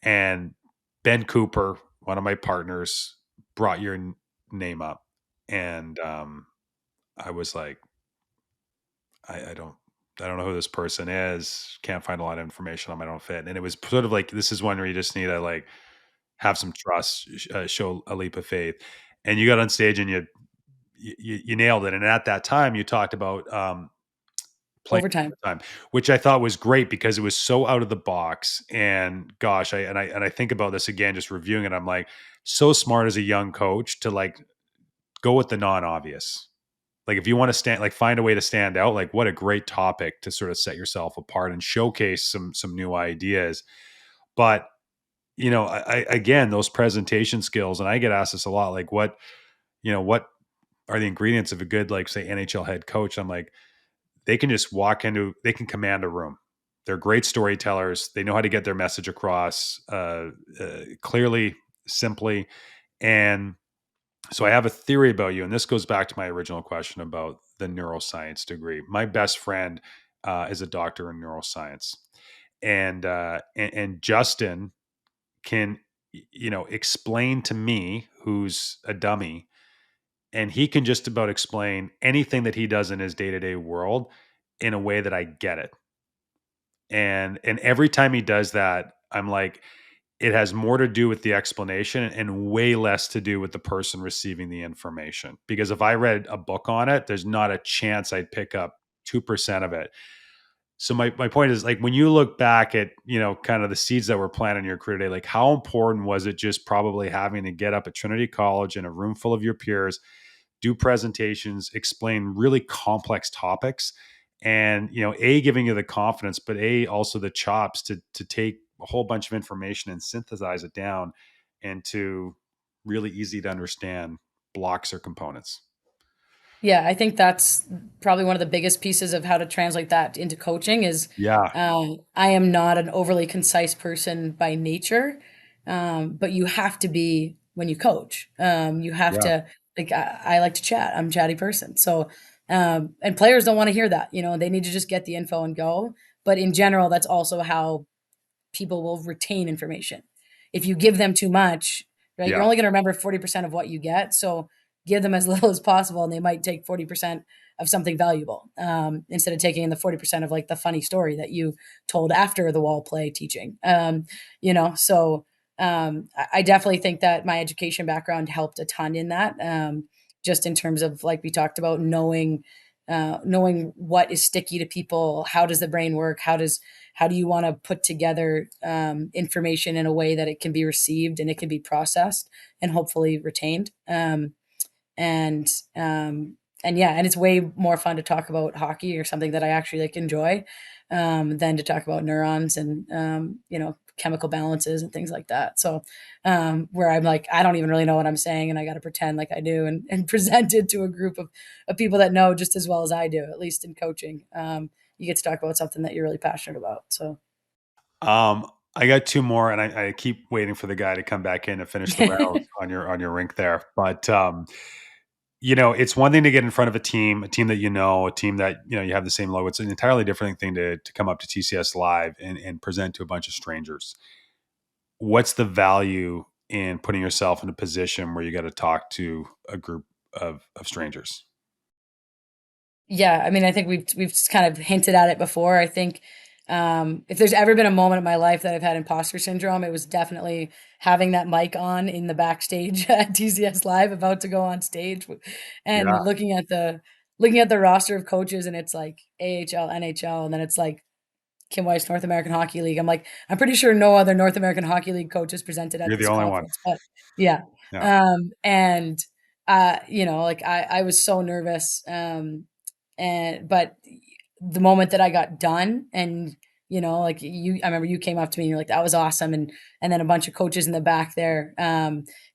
Speaker 1: And Ben Cooper, one of my partners, brought your name up, and I was like, I don't know who this person is. Can't find a lot of information on my own fit, and it was sort of like this is one where you just need to like have some trust, show a leap of faith, and you got on stage and you nailed it. And at that time, you talked about playing
Speaker 2: Overtime.
Speaker 1: overtime, which I thought was great because it was so out of the box. And gosh, I think about this again, just reviewing it. I'm like, so smart as a young coach to like go with the non-obvious. Like if you want to stand, like find a way to stand out, like what a great topic to sort of set yourself apart and showcase some new ideas. But again, those presentation skills, and I get asked this a lot, like what are the ingredients of a good, like say NHL head coach? I'm like, they can command a room. They're great storytellers. They know how to get their message across clearly, simply. And so I have a theory about you. And this goes back to my original question about the neuroscience degree. My best friend is a doctor in neuroscience. And Justin can, explain to me, who's a dummy, and he can just about explain anything that he does in his day-to-day world in a way that I get it. And every time he does that, I'm like, it has more to do with the explanation and way less to do with the person receiving the information. Because if I read a book on it, there's not a chance I'd pick up 2% of it. So my point is, like, when you look back at, kind of the seeds that were planted in your career today, like how important was it just probably having to get up at Trinity College in a room full of your peers, do presentations, explain really complex topics, and a giving you the confidence, but also the chops to take a whole bunch of information and synthesize it down into really easy to understand blocks or components.
Speaker 2: Yeah, I think that's probably one of the biggest pieces of how to translate that into coaching is,
Speaker 1: Yeah,
Speaker 2: I am not an overly concise person by nature, but you have to be when you coach. You have
Speaker 1: yeah,
Speaker 2: to like I like to chat. I'm a chatty person. So and players don't want to hear that. They need to just get the info and go. But in general, that's also how people will retain information. If you give them too much, right, you're
Speaker 1: yeah.
Speaker 2: only going to remember 40% of what you get. So give them as little as possible and they might take 40% of something valuable instead of taking in the 40% of like the funny story that you told after the wall play teaching. So I definitely think that my education background helped a ton in that. Just in terms of like we talked about knowing knowing what is sticky to people, how does the brain work, how do you want to put together information in a way that it can be received and it can be processed and hopefully retained. And and yeah, and it's way more fun to talk about hockey or something that I actually like enjoy, than to talk about neurons and chemical balances and things like that. So where I'm like, I don't even really know what I'm saying, and I got to pretend like I do, and present it to a group of people that know just as well as I do, at least in coaching. You get to talk about something that you're really passionate about. So
Speaker 1: I got two more, and I keep waiting for the guy to come back in and finish the round on your rink there. But it's one thing to get in front of a team that a team that you have the same logo. It's an entirely different thing to come up to TCS live and present to a bunch of strangers. What's the value in putting yourself in a position where you got to talk to a group of strangers?
Speaker 2: Yeah, I mean, I think we've just kind of hinted at it before. I think if there's ever been a moment in my life that I've had imposter syndrome, it was definitely having that mic on in the backstage at TCS Live, about to go on stage, and
Speaker 1: Yeah,
Speaker 2: looking at the roster of coaches, and it's like AHL, NHL, and then it's like Kim Weiss, North American Hockey League. I'm like, I'm pretty sure no other North American Hockey League coaches presented at
Speaker 1: you're the
Speaker 2: this
Speaker 1: only one.
Speaker 2: conference, but yeah.
Speaker 1: Yeah,
Speaker 2: And like I was so nervous. But the moment that I got done, and like I remember you came up to me and you're like, that was awesome. And then a bunch of coaches in the back there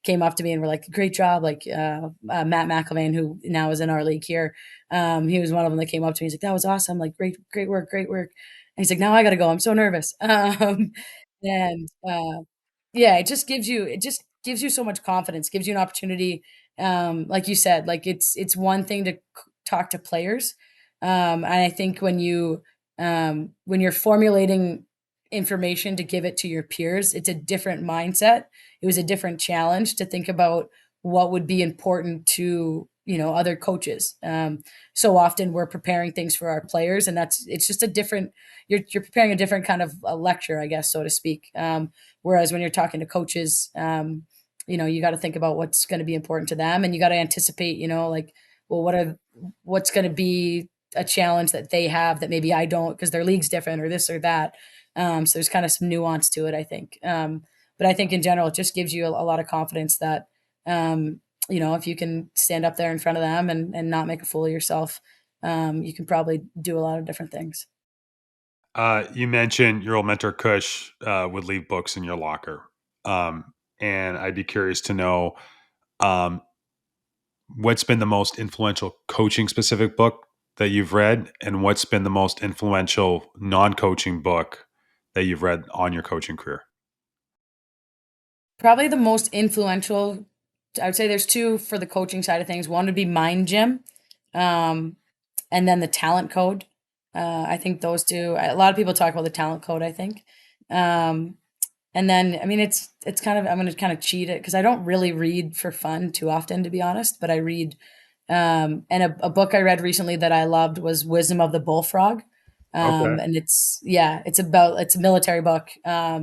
Speaker 2: came up to me and were like, great job. Like Matt McIlvain, who now is in our league here. He was one of them that came up to me. He's like, that was awesome. Like, great work, great work. And he's like, now I got to go. I'm so nervous. And yeah, it just gives you so much confidence, gives you an opportunity. Like you said, like it's one thing to talk to players. And I think when you're formulating information to give it to your peers, it's a different mindset. It was a different challenge to think about what would be important to other coaches. So often we're preparing things for our players, and it's just a different. You're preparing a different kind of a lecture, I guess, so to speak. Whereas when you're talking to coaches, you got to think about what's going to be important to them, and you got to anticipate, like, well, what's going to be a challenge that they have that maybe I don't, because their league's different or this or that. So there's kind of some nuance to it, I think. But I think in general, it just gives you a lot of confidence that, if you can stand up there in front of them and not make a fool of yourself, you can probably do a lot of different things.
Speaker 1: you mentioned your old mentor Kush would leave books in your locker, and I'd be curious to know um, what's been the most influential coaching specific book that you've read, and what's been the most influential non coaching book that you've read on your coaching career.
Speaker 2: Probably the most influential, I would say there's two for the coaching side of things. One would be Mind Gym, um, and then the Talent Code. I think those two. A lot of people talk about the Talent Code, I think. Um, and then, I mean, it's kind of, I'm going to kind of cheat it because I don't really read for fun too often, to be honest. But I read, and a book I read recently that I loved was Wisdom of the Bullfrog.
Speaker 1: Okay.
Speaker 2: And it's a military book. A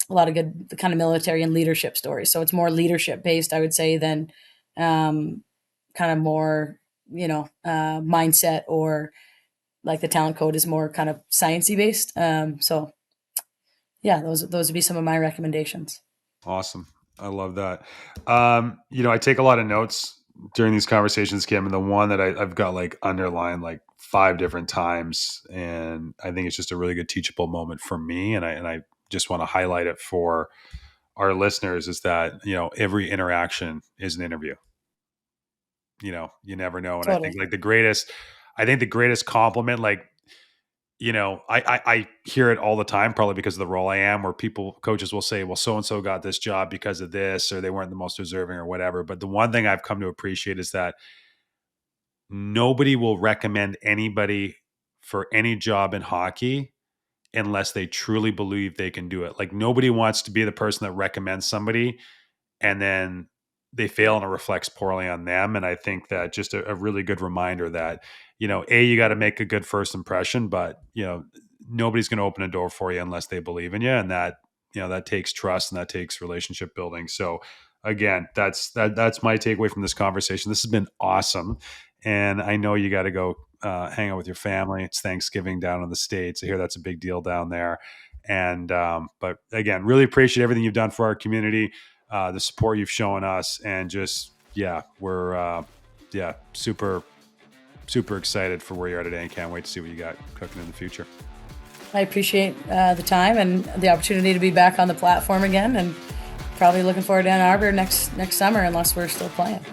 Speaker 2: lot of good kind of military and leadership stories. So it's more leadership based, I would say, than kind of more, mindset, or like the Talent Code is more kind of sciencey based. So yeah, those would be some of my recommendations.
Speaker 1: Awesome. I love that. I take a lot of notes during these conversations, Kim, and the one that I've got like underlined like five different times, and I think it's just a really good teachable moment for me, and I just want to highlight it for our listeners is that every interaction is an interview. You never know, and I think
Speaker 2: Totally.
Speaker 1: like the greatest compliment, like I hear it all the time, probably because of the role I am, where coaches will say, well, so and so got this job because of this, or they weren't the most deserving, or whatever. But the one thing I've come to appreciate is that nobody will recommend anybody for any job in hockey unless they truly believe they can do it. Like nobody wants to be the person that recommends somebody and then they fail and it reflects poorly on them. And I think that just a really good reminder that, you got to make a good first impression, but, nobody's going to open a door for you unless they believe in you. And that takes trust and that takes relationship building. So again, that's my takeaway from this conversation. This has been awesome. and I know you got to go hang out with your family. It's Thanksgiving down in the States. I hear that's a big deal down there. And but again, really appreciate everything you've done for our community, the support you've shown us, and just yeah, we're yeah, super excited for where you're at today, and can't wait to see what you got cooking in the future.
Speaker 2: I appreciate the time and the opportunity to be back on the platform again, and probably looking forward to Ann Arbor next summer, unless we're still playing.